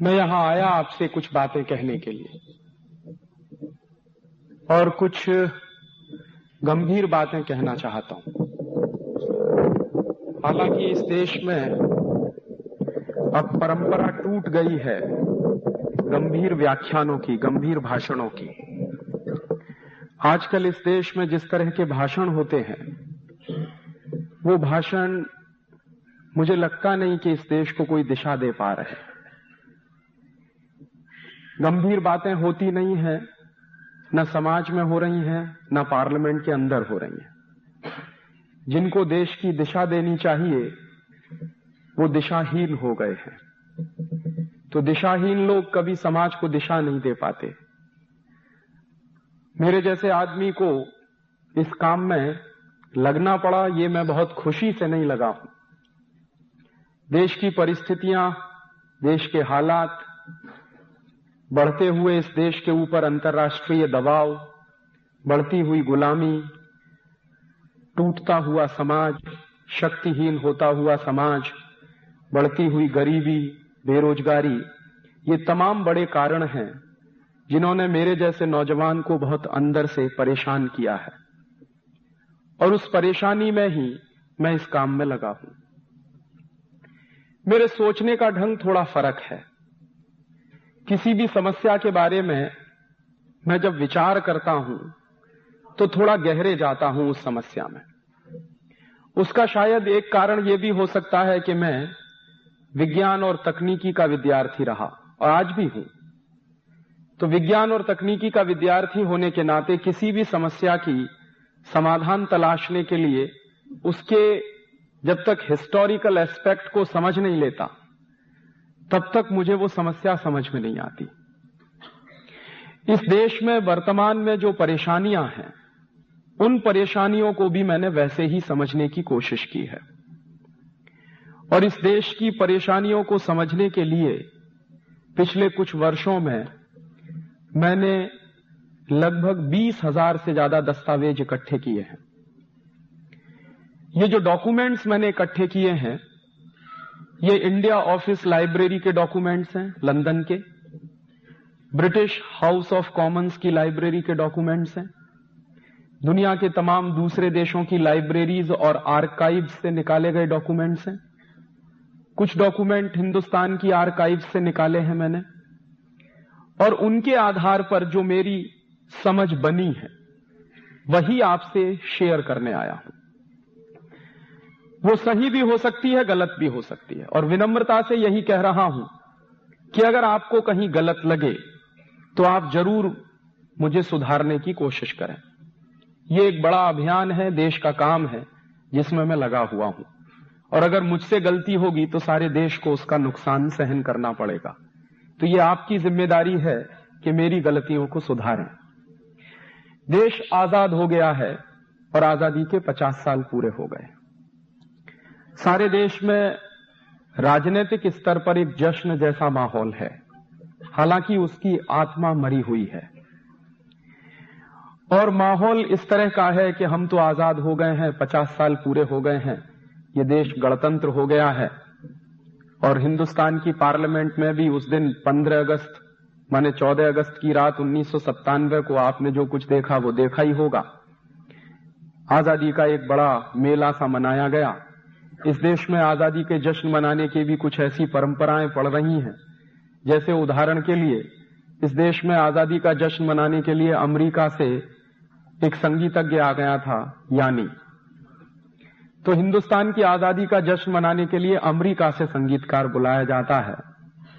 मैं यहां आया आपसे कुछ बातें कहने के लिए और कुछ गंभीर बातें कहना चाहता हूं। हालांकि इस देश में अब परंपरा टूट गई है गंभीर व्याख्यानों की, गंभीर भाषणों की। आजकल इस देश में जिस तरह के भाषण होते हैं वो भाषण मुझे लगता नहीं कि इस देश को कोई दिशा दे पा रहे। गंभीर बातें होती नहीं हैं, न समाज में हो रही हैं, न पार्लियामेंट के अंदर हो रही हैं। जिनको देश की दिशा देनी चाहिए वो दिशाहीन हो गए हैं। तो दिशाहीन लोग कभी समाज को दिशा नहीं दे पाते। मेरे जैसे आदमी को इस काम में लगना पड़ा, ये मैं बहुत खुशी से नहीं लगा हूं। देश की परिस्थितियां, देश के हालात, बढ़ते हुए इस देश के ऊपर अंतर्राष्ट्रीय दबाव, बढ़ती हुई गुलामी, टूटता हुआ समाज, शक्तिहीन होता हुआ समाज, बढ़ती हुई गरीबी, बेरोजगारी, ये तमाम बड़े कारण हैं जिन्होंने मेरे जैसे नौजवान को बहुत अंदर से परेशान किया है। और उस परेशानी में ही मैं इस काम में लगा हूं। मेरे सोचने का ढंग थोड़ा फर्क है। किसी भी समस्या के बारे में मैं जब विचार करता हूं तो थोड़ा गहरे जाता हूं उस समस्या में। उसका शायद एक कारण यह भी हो सकता है कि मैं विज्ञान और तकनीकी का विद्यार्थी रहा और आज भी हूं। तो विज्ञान और तकनीकी का विद्यार्थी होने के नाते किसी भी समस्या की समाधान तलाशने के लिए उसके जब तक हिस्टोरिकल एस्पेक्ट को समझ नहीं लेता तब तक मुझे वो समस्या समझ में नहीं आती। इस देश में वर्तमान में जो परेशानियां हैं उन परेशानियों को भी मैंने वैसे ही समझने की कोशिश की है। और इस देश की परेशानियों को समझने के लिए पिछले कुछ वर्षों में मैंने लगभग 20,000 से ज्यादा दस्तावेज इकट्ठे किए हैं। ये जो डॉक्यूमेंट्स मैंने इकट्ठे किए हैं ये इंडिया ऑफिस लाइब्रेरी के डॉक्यूमेंट्स हैं, लंदन के, ब्रिटिश हाउस ऑफ कॉमन्स की लाइब्रेरी के डॉक्यूमेंट्स हैं, दुनिया के तमाम दूसरे देशों की लाइब्रेरीज और आर्काइव्स से निकाले गए डॉक्यूमेंट्स हैं। कुछ डॉक्यूमेंट हिंदुस्तान की आर्काइव्स से निकाले हैं मैंने, और उनके आधार पर जो मेरी समझ बनी है वही आपसे शेयर करने आया हूं। वो सही भी हो सकती है, गलत भी हो सकती है, और विनम्रता से यही कह रहा हूं कि अगर आपको कहीं गलत लगे तो आप जरूर मुझे सुधारने की कोशिश करें। ये एक बड़ा अभियान है, देश का काम है जिसमें मैं लगा हुआ हूं, और अगर मुझसे गलती होगी तो सारे देश को उसका नुकसान सहन करना पड़ेगा। तो ये आपकी जिम्मेदारी है कि मेरी गलतियों को सुधारें। देश आजाद हो गया है और आजादी के 50 साल पूरे हो गए। सारे देश में राजनीतिक स्तर पर एक जश्न जैसा माहौल है, हालांकि उसकी आत्मा मरी हुई है। और माहौल इस तरह का है कि हम तो आजाद हो गए हैं, 50 साल पूरे हो गए हैं, ये देश गणतंत्र हो गया है। और हिंदुस्तान की पार्लियामेंट में भी उस दिन 15 अगस्त माने 14 अगस्त की रात 1997 को आपने जो कुछ देखा वो देखा ही होगा। आजादी का एक बड़ा मेला सा मनाया गया। इस देश में आजादी के जश्न मनाने की भी कुछ ऐसी परंपराएं पड़ रही हैं, जैसे उदाहरण के लिए इस देश में आजादी का जश्न मनाने के लिए अमेरिका से एक संगीतज्ञ आ गया था, यानी। तो हिंदुस्तान की आजादी का जश्न मनाने के लिए अमेरिका से संगीतकार बुलाया जाता है,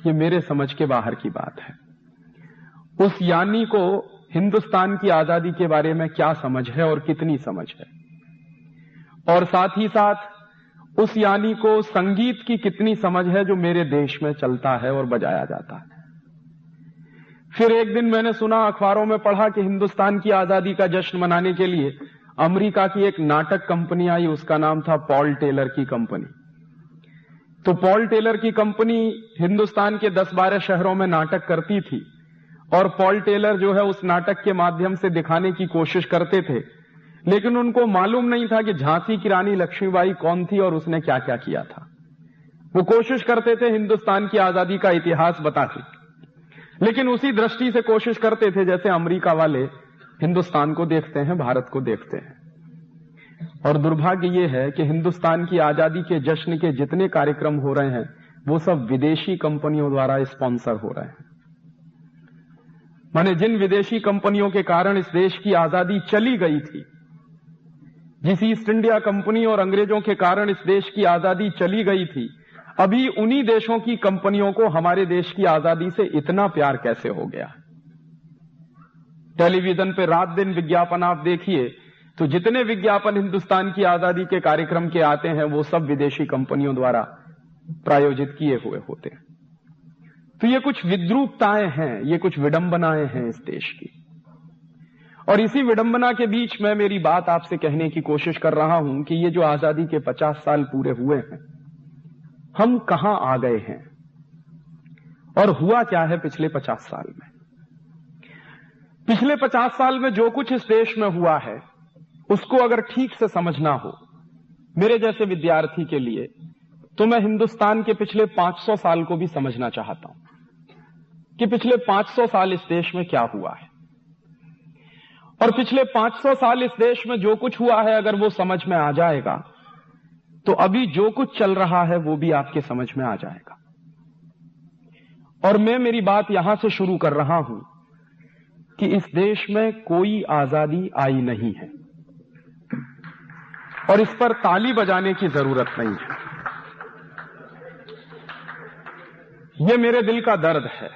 ये मेरे समझ के बाहर की बात है। उस यानी को हिंदुस्तान की आजादी के बारे में क्या समझ है और कितनी समझ है, और साथ ही साथ उस यानी को संगीत की कितनी समझ है जो मेरे देश में चलता है और बजाया जाता है। फिर एक दिन मैंने सुना, अखबारों में पढ़ा कि हिंदुस्तान की आजादी का जश्न मनाने के लिए अमेरिका की एक नाटक कंपनी आई, उसका नाम था पॉल टेलर की कंपनी। तो पॉल टेलर की कंपनी हिंदुस्तान के 10-12 शहरों में नाटक करती थी, और पॉल टेलर जो है उस नाटक के माध्यम से दिखाने की कोशिश करते थे, लेकिन उनको मालूम नहीं था कि झांसी की रानी लक्ष्मीबाई कौन थी और उसने क्या क्या किया था। वो कोशिश करते थे हिंदुस्तान की आजादी का इतिहास बताते, लेकिन उसी दृष्टि से कोशिश करते थे जैसे अमेरिका वाले हिंदुस्तान को देखते हैं, भारत को देखते हैं। और दुर्भाग्य ये है कि हिंदुस्तान की आजादी के जश्न के जितने कार्यक्रम हो रहे हैं वो सब विदेशी कंपनियों द्वारा स्पॉन्सर हो रहे हैं। माने जिन विदेशी कंपनियों के कारण इस देश की आजादी चली गई थी, जिस ईस्ट इंडिया कंपनी और अंग्रेजों के कारण इस देश की आजादी चली गई थी, अभी उन्हीं देशों की कंपनियों को हमारे देश की आजादी से इतना प्यार कैसे हो गया। टेलीविजन पे रात दिन विज्ञापन आप देखिए तो जितने विज्ञापन हिंदुस्तान की आजादी के कार्यक्रम के आते हैं वो सब विदेशी कंपनियों द्वारा प्रायोजित किए हुए होते हैं। तो ये कुछ विद्रूपताएं हैं, ये कुछ विडंबनाएं हैं इस देश की। और इसी विडंबना के बीच में मेरी बात आपसे कहने की कोशिश कर रहा हूं कि ये जो आजादी के 50 साल पूरे हुए हैं, हम कहां आ गए हैं और हुआ क्या है पिछले 50 साल में। पिछले 50 साल में जो कुछ इस देश में हुआ है उसको अगर ठीक से समझना हो मेरे जैसे विद्यार्थी के लिए, तो मैं हिंदुस्तान के पिछले 500 साल को भी समझना चाहता हूं कि पिछले 500 साल इस देश में क्या हुआ है। और पिछले 500 साल इस देश में जो कुछ हुआ है अगर वो समझ में आ जाएगा तो अभी जो कुछ चल रहा है वो भी आपके समझ में आ जाएगा। और मैं मेरी बात यहां से शुरू कर रहा हूं कि इस देश में कोई आजादी आई नहीं है और इस पर ताली बजाने की जरूरत नहीं है। यह मेरे दिल का दर्द है।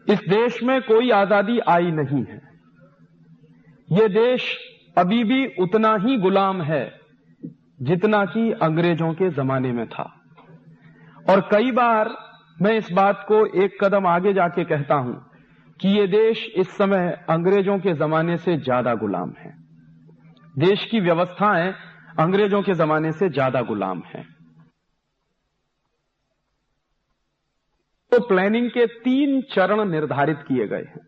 इस देश में कोई आजादी आई नहीं है। यह देश अभी भी उतना ही गुलाम है जितना कि अंग्रेजों के जमाने में था। और कई बार मैं इस बात को एक कदम आगे जाके कहता हूं कि यह देश इस समय अंग्रेजों के जमाने से ज्यादा गुलाम है। देश की व्यवस्थाएं अंग्रेजों के जमाने से ज्यादा गुलाम हैं। तो प्लानिंग के 3 चरण निर्धारित किए गए हैं।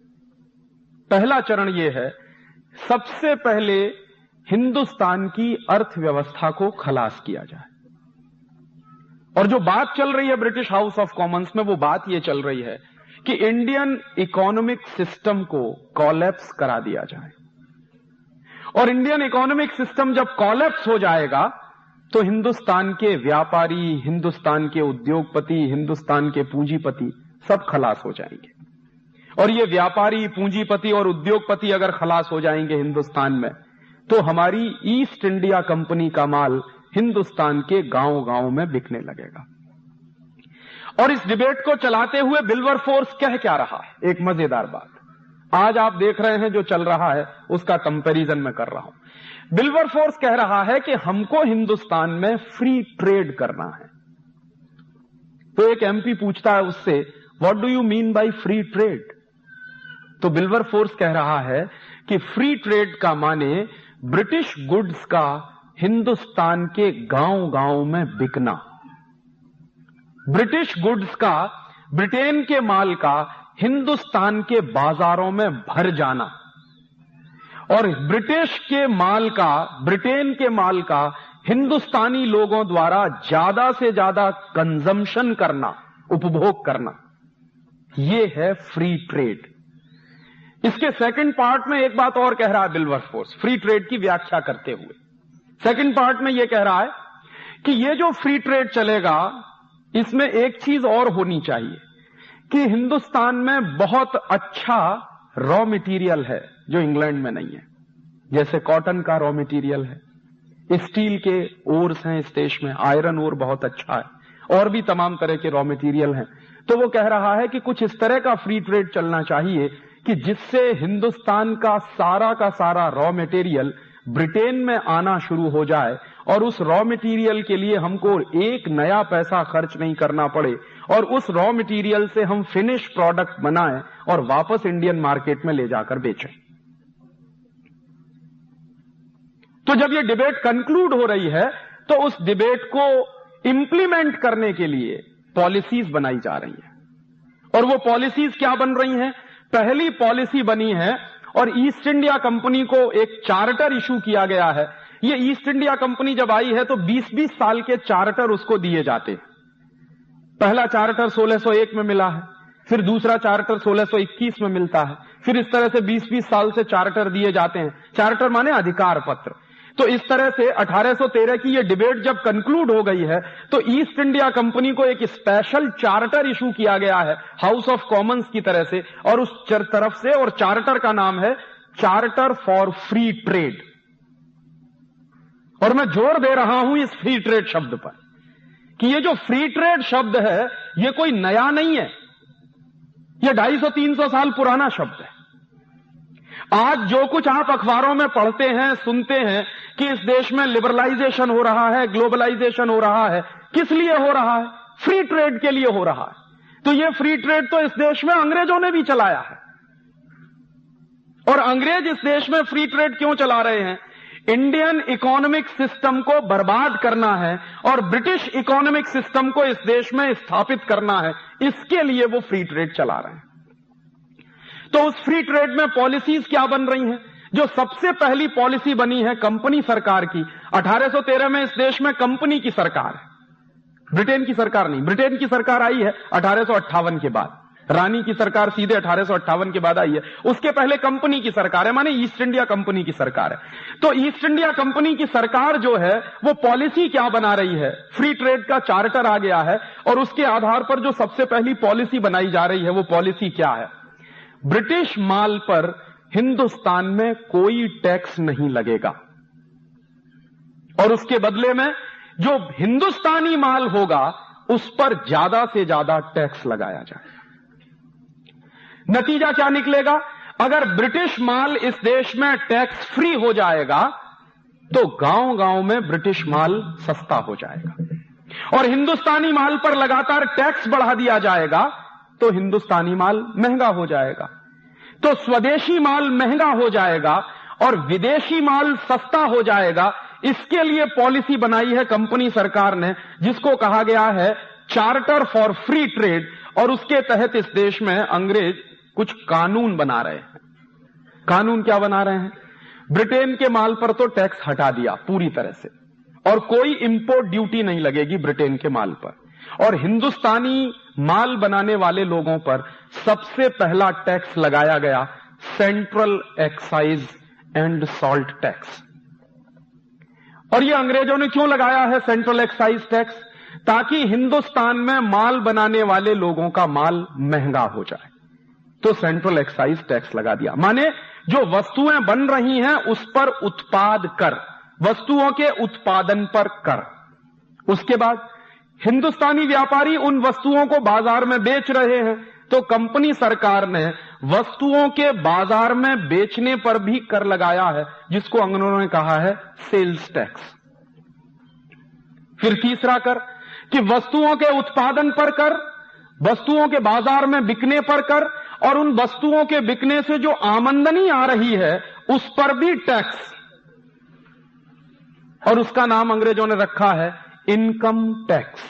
पहला चरण यह है, सबसे पहले हिंदुस्तान की अर्थव्यवस्था को खलास किया जाए। और जो बात चल रही है ब्रिटिश हाउस ऑफ कॉमन्स में, वो बात यह चल रही है कि इंडियन इकोनॉमिक सिस्टम को कोलैप्स करा दिया जाए। और इंडियन इकोनॉमिक सिस्टम जब कोलैप्स हो जाएगा तो हिंदुस्तान के व्यापारी, हिंदुस्तान के उद्योगपति, हिंदुस्तान के पूंजीपति सब खलास हो जाएंगे। और ये व्यापारी, पूंजीपति और उद्योगपति अगर खलास हो जाएंगे हिंदुस्तान में तो हमारी ईस्ट इंडिया कंपनी का माल हिंदुस्तान के गांव-गांव में बिकने लगेगा। और इस डिबेट को चलाते हुए विल्बरफोर्स कह क्या रहा है, एक मजेदार बात आज आप देख रहे हैं जो चल रहा है उसका कंपैरिजन मैं कर रहा हूं। विल्बरफोर्स कह रहा है कि हमको हिंदुस्तान में फ्री ट्रेड करना है। तो एक एमपी पूछता है उससे, what do you mean by free trade? तो विल्बरफोर्स कह रहा है कि फ्री ट्रेड का माने ब्रिटिश गुड्स का हिंदुस्तान के गांव-गांव में बिकना, ब्रिटिश गुड्स का, ब्रिटेन के माल का हिंदुस्तान के बाजारों में भर जाना और ब्रिटिश के माल का, ब्रिटेन के माल का हिंदुस्तानी लोगों द्वारा ज्यादा से ज्यादा कंजम्पशन करना, उपभोग करना, यह है फ्री ट्रेड। इसके सेकंड पार्ट में एक बात और कह रहा है विल्बरफोर्स, फ्री ट्रेड की व्याख्या करते हुए। सेकंड पार्ट में यह कह रहा है कि यह जो फ्री ट्रेड चलेगा इसमें एक चीज और होनी चाहिए कि हिंदुस्तान में बहुत अच्छा रॉ मटेरियल है जो इंग्लैंड में नहीं है। जैसे कॉटन का रॉ मटेरियल है, स्टील के ओर्स हैं इस देश में, आयरन ओर बहुत अच्छा है, और भी तमाम तरह के रॉ मटेरियल हैं। तो वो कह रहा है कि कुछ इस तरह का फ्री ट्रेड चलना चाहिए कि जिससे हिंदुस्तान का सारा रॉ मटेरियल ब्रिटेन में आना शुरू हो जाए और उस रॉ मटेरियल के लिए हमको एक नया पैसा खर्च नहीं करना पड़े और उस रॉ मटेरियल से हम फिनिश प्रोडक्ट बनाएं और वापस इंडियन मार्केट में ले जाकर बेचें। तो जब ये डिबेट कंक्लूड हो रही है तो उस डिबेट को इंप्लीमेंट करने के लिए पॉलिसीज बनाई जा रही हैं। और वो पॉलिसीज क्या बन रही हैं? पहली पॉलिसी बनी है और ईस्ट इंडिया कंपनी को एक चार्टर इशू किया गया है। ये ईस्ट इंडिया कंपनी जब आई है तो 20-20 साल के चार्टर उसको दिए जाते हैं। पहला चार्टर 1601 में मिला है, फिर दूसरा चार्टर 1621 में मिलता है, फिर इस तरह से 20-20 साल से चार्टर दिए जाते हैं। चार्टर माने अधिकार पत्र। तो इस तरह से 1813 की ये डिबेट जब कंक्लूड हो गई है तो ईस्ट इंडिया कंपनी को एक स्पेशल चार्टर इशू किया गया है हाउस ऑफ कॉमन्स की तरह से, और उस तरफ से, और चार्टर का नाम है चार्टर फॉर फ्री ट्रेड। और मैं जोर दे रहा हूं इस फ्री ट्रेड शब्द पर कि ये जो फ्री ट्रेड शब्द है ये कोई नया नहीं है, ये 250-300 साल पुराना शब्द है। आज जो कुछ आप अखबारों में पढ़ते हैं, सुनते हैं कि इस देश में लिबरलाइजेशन हो रहा है, ग्लोबलाइजेशन हो रहा है, किस लिए हो रहा है? फ्री ट्रेड के लिए हो रहा है। तो ये फ्री ट्रेड तो इस देश में अंग्रेजों ने भी चलाया है। और अंग्रेज इस देश में फ्री ट्रेड क्यों चला रहे हैं? इंडियन इकोनॉमिक सिस्टम को बर्बाद करना है और ब्रिटिश इकोनॉमिक सिस्टम को इस देश में स्थापित करना है, इसके लिए वो फ्री ट्रेड चला रहे हैं। तो उस फ्री ट्रेड में पॉलिसीज क्या बन रही हैं? जो सबसे पहली पॉलिसी बनी है कंपनी सरकार की, 1813 में इस देश में कंपनी की सरकार है, ब्रिटेन की सरकार नहीं। ब्रिटेन की सरकार आई है 1858 के बाद, रानी की सरकार सीधे 1858 के बाद आई है। उसके पहले कंपनी की सरकार है, माने ईस्ट इंडिया कंपनी की सरकार है। तो ईस्ट इंडिया कंपनी की सरकार जो है वो पॉलिसी क्या बना रही है? फ्री ट्रेड का चार्टर आ गया है और उसके आधार पर जो सबसे पहली पॉलिसी बनाई जा रही है वो पॉलिसी क्या है? ब्रिटिश माल पर हिंदुस्तान में कोई टैक्स नहीं लगेगा और उसके बदले में जो हिंदुस्तानी माल होगा उस पर ज्यादा से ज्यादा टैक्स लगाया जाए। नतीजा क्या निकलेगा? अगर ब्रिटिश माल इस देश में टैक्स फ्री हो जाएगा तो गांव गांव में ब्रिटिश माल सस्ता हो जाएगा और हिंदुस्तानी माल पर लगातार टैक्स बढ़ा दिया जाएगा तो हिंदुस्तानी माल महंगा हो जाएगा। तो स्वदेशी माल महंगा हो जाएगा और विदेशी माल सस्ता हो जाएगा। इसके लिए पॉलिसी बनाई है कंपनी सरकार ने जिसको कहा गया है चार्टर फॉर फ्री ट्रेड, और उसके तहत इस देश में अंग्रेज कुछ कानून बना रहे हैं। कानून क्या बना रहे हैं? ब्रिटेन के माल पर तो टैक्स हटा दिया पूरी तरह से और कोई इंपोर्ट ड्यूटी नहीं लगेगी ब्रिटेन के माल पर, और हिंदुस्तानी माल बनाने वाले लोगों पर सबसे पहला टैक्स लगाया गया central excise and salt tax. और ये अंग्रेजों ने क्यों लगाया है सेंट्रल एक्साइज टैक्स? ताकि हिंदुस्तान में माल बनाने वाले लोगों का माल महंगा हो जाए। तो सेंट्रल एक्साइज टैक्स लगा दिया, माने जो वस्तुएं बन रही हैं उस पर उत्पाद कर, वस्तुओं के उत्पादन पर कर। उसके बाद हिंदुस्तानी व्यापारी उन वस्तुओं को बाजार में बेच रहे हैं तो कंपनी सरकार ने वस्तुओं के बाजार में बेचने पर भी कर लगाया है जिसको अंग्रेजों ने कहा है सेल्स टैक्स। फिर तीसरा कर कि वस्तुओं के उत्पादन पर कर, वस्तुओं के बाजार में बिकने पर कर, और उन वस्तुओं के बिकने से जो आमदनी आ रही है उस पर भी टैक्स, और उसका नाम अंग्रेजों ने रखा है इनकम टैक्स।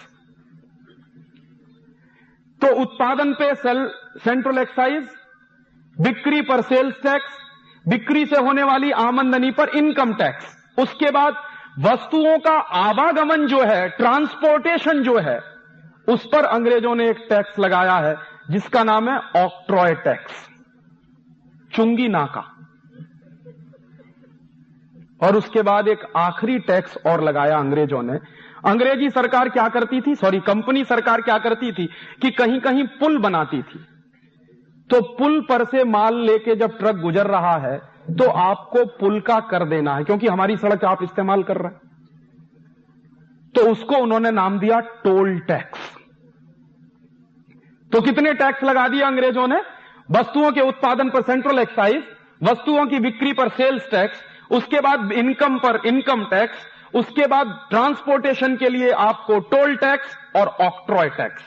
तो उत्पादन पे सेंट्रल एक्साइज, बिक्री पर सेल्स टैक्स, बिक्री से होने वाली आमदनी पर इनकम टैक्स। उसके बाद वस्तुओं का आवागमन जो है, ट्रांसपोर्टेशन जो है, उस पर अंग्रेजों ने एक टैक्स लगाया है जिसका नाम है ऑक्ट्रॉय टैक्स, चुंगी नाका। और उसके बाद एक आखिरी टैक्स और लगाया अंग्रेजों ने। अंग्रेजी सरकार क्या करती थी, कंपनी सरकार क्या करती थी कि कहीं कहीं पुल बनाती थी, तो पुल पर से माल लेके जब ट्रक गुजर रहा है तो आपको पुल का कर देना है क्योंकि हमारी सड़क आप इस्तेमाल कर रहे हैं। तो उसको उन्होंने नाम दिया टोल टैक्स। तो कितने टैक्स लगा दिया अंग्रेजों ने? वस्तुओं के उत्पादन पर सेंट्रल एक्साइज, वस्तुओं की बिक्री पर सेल्स टैक्स, उसके बाद इनकम पर इनकम टैक्स, उसके बाद ट्रांसपोर्टेशन के लिए आपको टोल टैक्स और ऑक्ट्रॉय टैक्स।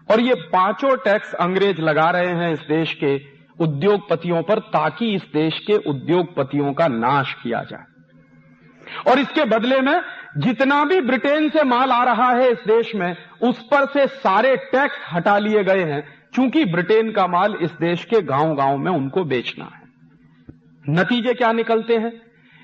और ये पांचों टैक्स अंग्रेज लगा रहे हैं इस देश के उद्योगपतियों पर ताकि इस देश के उद्योगपतियों का नाश किया जाए। और इसके बदले में जितना भी ब्रिटेन से माल आ रहा है इस देश में उस पर से सारे टैक्स हटा लिए गए हैं क्योंकि ब्रिटेन का माल इस देश के गांव गांव में उनको बेचना है। नतीजे क्या निकलते हैं?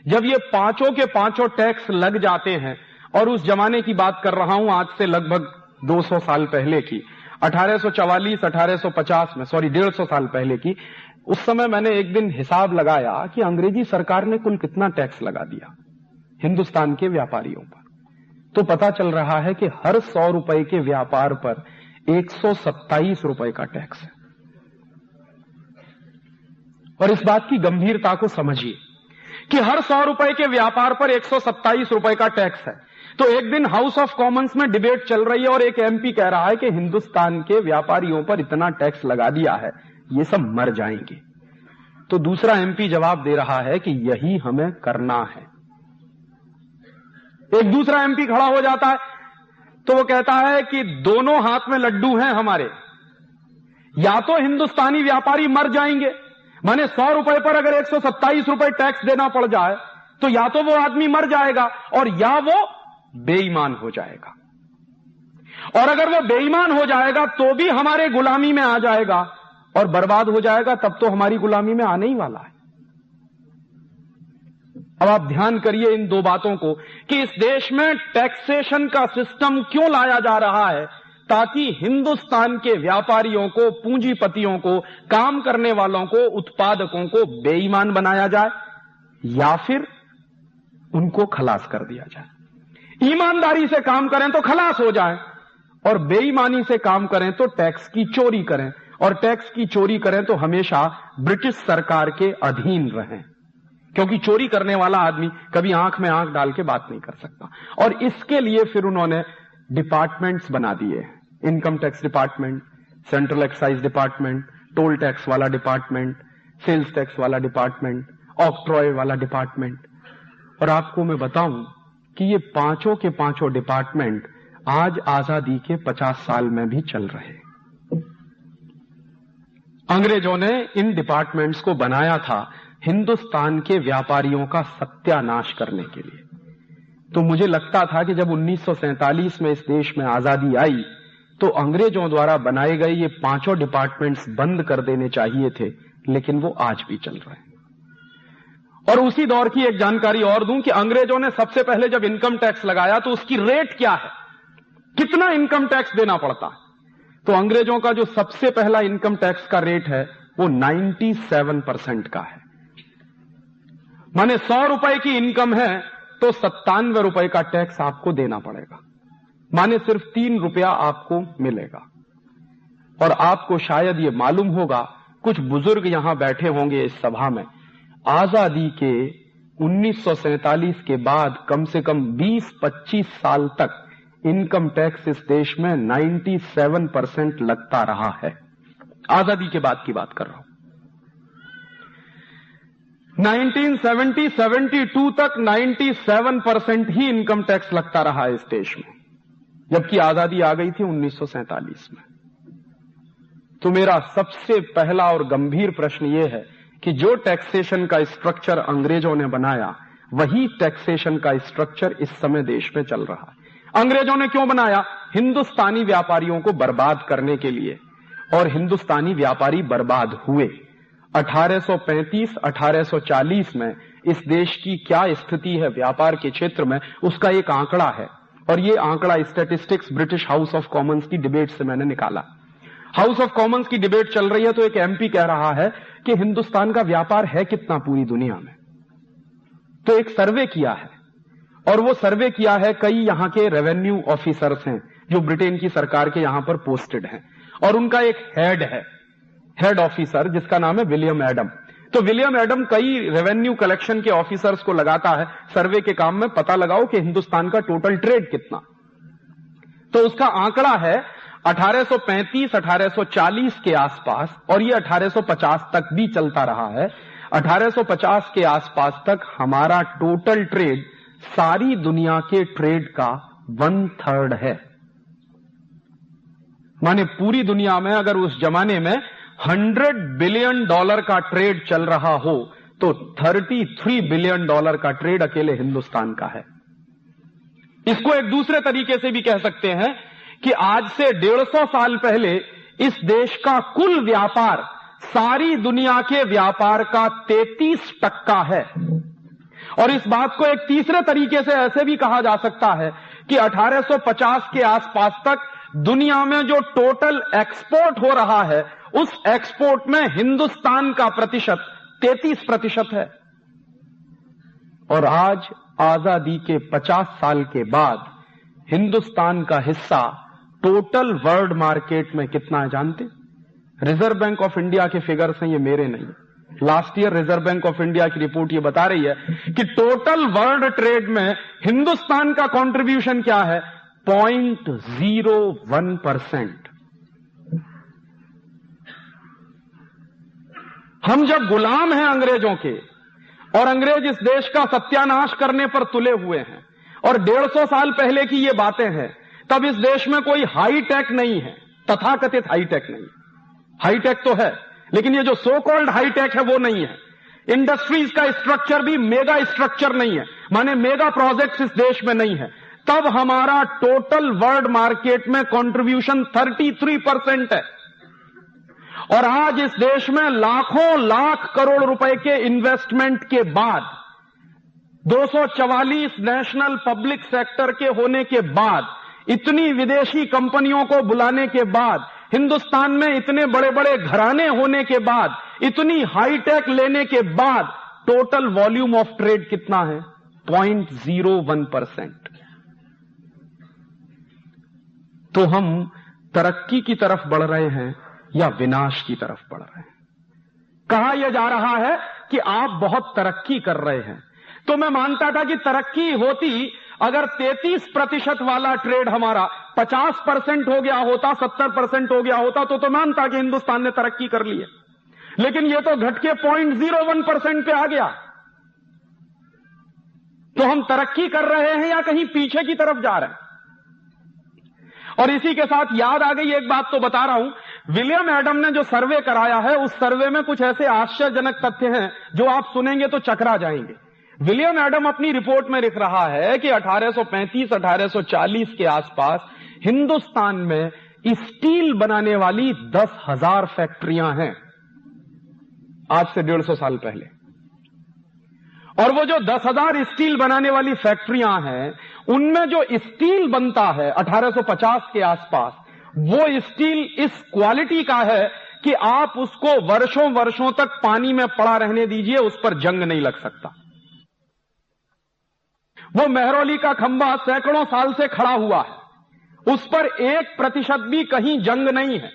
जब ये पांचों के पांचों टैक्स लग जाते हैं, और उस जमाने की बात कर रहा हूं, आज से लगभग 200 साल पहले की, 1844 1850 में, सॉरी 150 साल पहले की, उस समय मैंने एक दिन हिसाब लगाया कि अंग्रेजी सरकार ने कुल कितना टैक्स लगा दिया हिंदुस्तान के व्यापारियों पर। तो पता चल रहा है कि हर 100 रुपए के व्यापार पर 127 रुपए का टैक्स है। और इस बात की गंभीरता को समझिए कि हर 100 रुपए के व्यापार पर 127 रुपए का टैक्स है। तो एक दिन हाउस ऑफ कॉमन्स में डिबेट चल रही है और एक एमपी कह रहा है कि हिंदुस्तान के व्यापारियों पर इतना टैक्स लगा दिया है, ये सब मर जाएंगे। तो दूसरा एमपी जवाब दे रहा है कि यही हमें करना है। एक दूसरा एमपी खड़ा हो जाता है तो वो कहता है कि दोनों हाथ में लड्डू हैं हमारे, या तो हिंदुस्तानी व्यापारी मर जाएंगे, माने 100 रुपए पर अगर 127 रुपए टैक्स देना पड़ जाए तो या तो वो आदमी मर जाएगा और या वो बेईमान हो जाएगा, और अगर वो बेईमान हो जाएगा तो भी हमारे गुलामी में आ जाएगा और बर्बाद हो जाएगा, तब तो हमारी गुलामी में आने ही वाला है। अब आप ध्यान करिए इन दो बातों को कि इस देश में टैक्सेशन का सिस्टम क्यों लाया जा रहा है, ताकि हिंदुस्तान के व्यापारियों को, पूंजीपतियों को, काम करने वालों को, उत्पादकों को बेईमान बनाया जाए या फिर उनको खलास कर दिया जाए। ईमानदारी से काम करें तो खलास हो जाए और बेईमानी से काम करें तो टैक्स की चोरी करें, और टैक्स की चोरी करें तो हमेशा ब्रिटिश सरकार के अधीन रहें, क्योंकि चोरी करने वाला आदमी कभी आंख में आंख डाल के बात नहीं कर सकता। और इसके लिए फिर उन्होंने डिपार्टमेंट्स बना दिए, income tax department, central excise department, toll tax वाला डिपार्टमेंट, सेल्स टैक्स वाला डिपार्टमेंट, ऑक्ट्रॉय वाला डिपार्टमेंट। और आपको मैं बताऊं कि ये पांचों के पांचों डिपार्टमेंट आज आजादी के 50 साल में भी चल रहे। अंग्रेजों ने इन डिपार्टमेंट्स को बनाया था हिंदुस्तान के व्यापारियों का सत्यानाश करने के लिए। तो मुझे लगता था कि जब 1947 में इस देश में आजादी आई तो अंग्रेजों द्वारा बनाए गए ये पांचों डिपार्टमेंट्स बंद कर देने चाहिए थे, लेकिन वो आज भी चल रहे हैं। और उसी दौर की एक जानकारी और दूं कि अंग्रेजों ने सबसे पहले जब इनकम टैक्स लगाया तो उसकी रेट क्या है, कितना इनकम टैक्स देना पड़ता है। तो अंग्रेजों का जो सबसे पहला इनकम टैक्स का रेट है वो 97% का है, माने 100 रुपए की इनकम है तो 97 रुपए का टैक्स आपको देना पड़ेगा, माने सिर्फ 3 रुपया आपको मिलेगा। और आपको शायद ये मालूम होगा, कुछ बुजुर्ग यहां बैठे होंगे इस सभा में, आजादी के 1947 के बाद कम से कम 20-25 साल तक इनकम टैक्स इस देश में 97% लगता रहा है। आजादी के बाद की बात कर रहा हूं। 1970-72 तक 97% ही इनकम टैक्स लगता रहा इस देश में, जबकि आजादी आ गई थी 1947 में। तो मेरा सबसे पहला और गंभीर प्रश्न यह है कि जो टैक्सेशन का स्ट्रक्चर अंग्रेजों ने बनाया, वही टैक्सेशन का स्ट्रक्चर इस समय देश में चल रहा है। अंग्रेजों ने क्यों बनाया? हिंदुस्तानी व्यापारियों को बर्बाद करने के लिए, और हिंदुस्तानी व्यापारी बर्बाद हुए। 1835-1840 में इस देश की क्या स्थिति है व्यापार के क्षेत्र में, उसका एक आंकड़ा है, और ये आंकड़ा statistics British house of Commons की डिबेट से मैंने निकाला। हाउस ऑफ कॉमन्स की डिबेट चल रही है तो एक एमपी कह रहा है कि हिंदुस्तान का व्यापार है कितना पूरी दुनिया में। तो एक सर्वे किया है, और वो सर्वे किया है कई यहां के रेवेन्यू ऑफिसर्स हैं जो ब्रिटेन की सरकार के यहां पर पोस्टेड हैं, और उनका एक हेड है, हेड ऑफिसर, जिसका नाम है विलियम एडम। तो विलियम एडम कई रेवेन्यू कलेक्शन के ऑफिसर्स को लगाता है सर्वे के काम में, पता लगाओ कि हिंदुस्तान का टोटल ट्रेड कितना। तो उसका आंकड़ा है 1835-1840 के आसपास, और ये 1850 तक भी चलता रहा है। 1850 के आसपास तक हमारा टोटल ट्रेड सारी दुनिया के ट्रेड का 1/3 है। माने पूरी दुनिया में अगर उस जमाने में $100 बिलियन का ट्रेड चल रहा हो तो $33 बिलियन का ट्रेड अकेले हिंदुस्तान का है। इसको एक दूसरे तरीके से भी कह सकते हैं कि आज से 150 साल पहले इस देश का कुल व्यापार सारी दुनिया के व्यापार का 33% है, और इस बात को एक तीसरे तरीके से ऐसे भी कहा जा सकता है कि 1850 के आसपास तक दुनिया में जो टोटल एक्सपोर्ट हो रहा है, उस एक्सपोर्ट में हिंदुस्तान का प्रतिशत 33% है। और आज आजादी के 50 साल के बाद हिंदुस्तान का हिस्सा टोटल वर्ल्ड मार्केट में कितना है जानते? रिजर्व बैंक ऑफ इंडिया के फिगर्स हैं, ये मेरे नहीं। Last year reserve bank of India की रिपोर्ट ये बता रही है कि टोटल वर्ल्ड ट्रेड में हिंदुस्तान का कंट्रीब्यूशन क्या है? 0.01%। हम जब गुलाम हैं अंग्रेजों के, और अंग्रेज इस देश का सत्यानाश करने पर तुले हुए हैं, और 150 साल पहले की ये बातें हैं, तब इस देश में कोई हाईटेक नहीं है, तथाकथित हाईटेक नहीं। हाईटेक तो है, लेकिन ये जो सो कॉल्ड हाईटेक है वो नहीं है। इंडस्ट्रीज का स्ट्रक्चर भी मेगा स्ट्रक्चर नहीं है, माने मेगा प्रोजेक्ट्स इस देश में नहीं है। तब हमारा टोटल वर्ल्ड मार्केट में कंट्रीब्यूशन 33% है। और आज इस देश में लाखों लाख करोड़ रुपए के इन्वेस्टमेंट के बाद, 244 नेशनल पब्लिक सेक्टर के होने के बाद, इतनी विदेशी कंपनियों को बुलाने के बाद, हिंदुस्तान में इतने बड़े बड़े घराने होने के बाद, इतनी हाईटेक लेने के बाद, टोटल वॉल्यूम ऑफ ट्रेड कितना है? 0.01%। तो हम तरक्की की तरफ बढ़ रहे हैं या विनाश की तरफ बढ़ रहे हैं? कहा यह जा रहा है कि आप बहुत तरक्की कर रहे हैं। तो मैं मानता था कि तरक्की होती अगर 33% वाला ट्रेड हमारा 50% हो गया होता, 70% हो गया होता, तो मानता कि हिंदुस्तान ने तरक्की कर ली है। लेकिन यह तो घट के 0.01% पे आ गया। तो हम तरक्की कर रहे हैं या कहीं पीछे की तरफ जा रहे हैं? और इसी के साथ याद आ गई एक बात, तो बता रहा हूं। विलियम एडम ने जो सर्वे कराया है, उस सर्वे में कुछ ऐसे आश्चर्यजनक तथ्य हैं जो आप सुनेंगे तो चकरा जाएंगे। विलियम एडम अपनी रिपोर्ट में लिख रहा है कि 1835-1840 के आसपास हिंदुस्तान में स्टील बनाने वाली 10,000 फैक्ट्रियां हैं, आज से 150 साल पहले। और वो जो 10,000 स्टील बनाने वाली फैक्ट्रियां हैं, उनमें जो स्टील बनता है 1850 के आसपास, वो स्टील इस क्वालिटी का है कि आप उसको वर्षों वर्षों तक पानी में पड़ा रहने दीजिए, उस पर जंग नहीं लग सकता। वो मेहरौली का खंभा सैकड़ों साल से खड़ा हुआ है, उस पर 1% भी कहीं जंग नहीं है।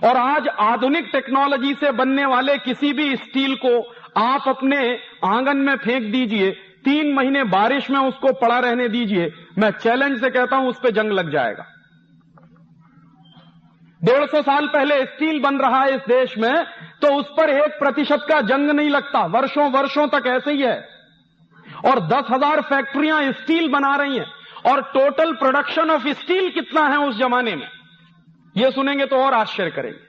और आज आधुनिक टेक्नोलॉजी से बनने वाले किसी भी स्टील को आप अपने आंगन में फेंक दीजिए, 3 महीने बारिश में उसको पड़ा रहने दीजिए, मैं चैलेंज से कहता हूं उस पर जंग लग जाएगा। 150 साल पहले स्टील बन रहा है इस देश में, तो उस पर 1% का जंग नहीं लगता, वर्षों वर्षों तक ऐसे ही है। और 10,000 फैक्ट्रियां स्टील बना रही हैं। और टोटल प्रोडक्शन ऑफ स्टील कितना है उस जमाने में, यह सुनेंगे तो और आश्चर्य करेंगे।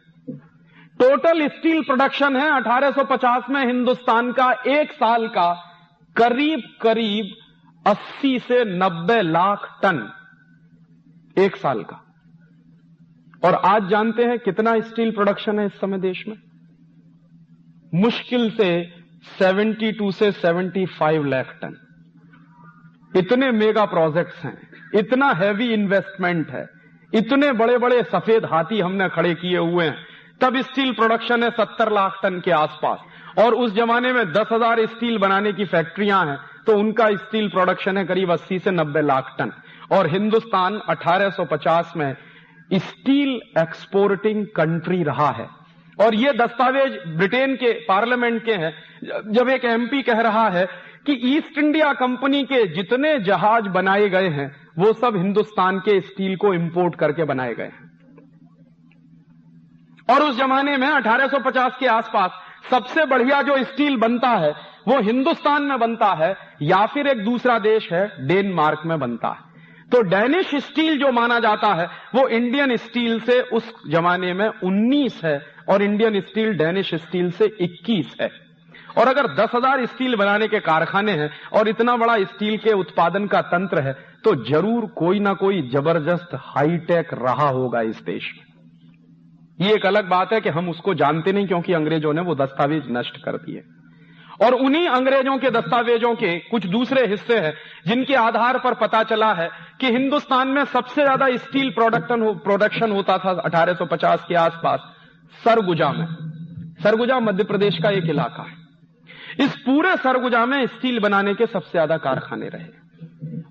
टोटल स्टील प्रोडक्शन है 1850 में हिंदुस्तान का एक साल का करीब करीब 80 से 90 लाख टन एक साल का। और आज जानते हैं कितना स्टील प्रोडक्शन है इस समय देश में? मुश्किल से 72 से 75 लाख टन। इतने मेगा प्रोजेक्ट्स हैं, इतना हैवी इन्वेस्टमेंट है, इतने बड़े बड़े सफेद हाथी हमने खड़े किए हुए हैं, तब स्टील प्रोडक्शन है 70 लाख टन के आसपास। और उस जमाने में 10,000 स्टील बनाने की फैक्ट्रियां हैं, तो उनका स्टील प्रोडक्शन है करीब 80 से 90 लाख टन। और हिंदुस्तान 1850 में स्टील एक्सपोर्टिंग कंट्री रहा है। और ये दस्तावेज ब्रिटेन के पार्लियामेंट के हैं, जब एक एमपी कह रहा है कि ईस्ट इंडिया कंपनी के जितने जहाज बनाए गए हैं वो सब हिंदुस्तान के स्टील को इंपोर्ट करके बनाए गए हैं। और उस जमाने में 1850 के आसपास सबसे बढ़िया जो स्टील बनता है वो हिंदुस्तान में बनता है, या फिर एक दूसरा देश है डेनमार्क में बनता है। तो डेनिश स्टील जो माना जाता है वो इंडियन स्टील से उस जमाने में 19 है, और इंडियन स्टील डेनिश स्टील से 21 है। और अगर 10,000 स्टील बनाने के कारखाने हैं और इतना बड़ा स्टील के उत्पादन का तंत्र है, तो जरूर कोई ना कोई जबरदस्त हाईटेक रहा होगा इस देश में। ये एक अलग बात है कि हम उसको जानते नहीं, क्योंकि अंग्रेजों ने वो दस्तावेज नष्ट कर दिए। और उन्हीं अंग्रेजों के दस्तावेजों के कुछ दूसरे हिस्से हैं जिनके आधार पर पता चला है कि हिंदुस्तान में सबसे ज्यादा स्टील प्रोडक्शन होता था 1850 के आसपास सरगुजा में। सरगुजा मध्य प्रदेश का एक इलाका है। इस पूरे सरगुजा में स्टील बनाने के सबसे ज्यादा कारखाने रहे।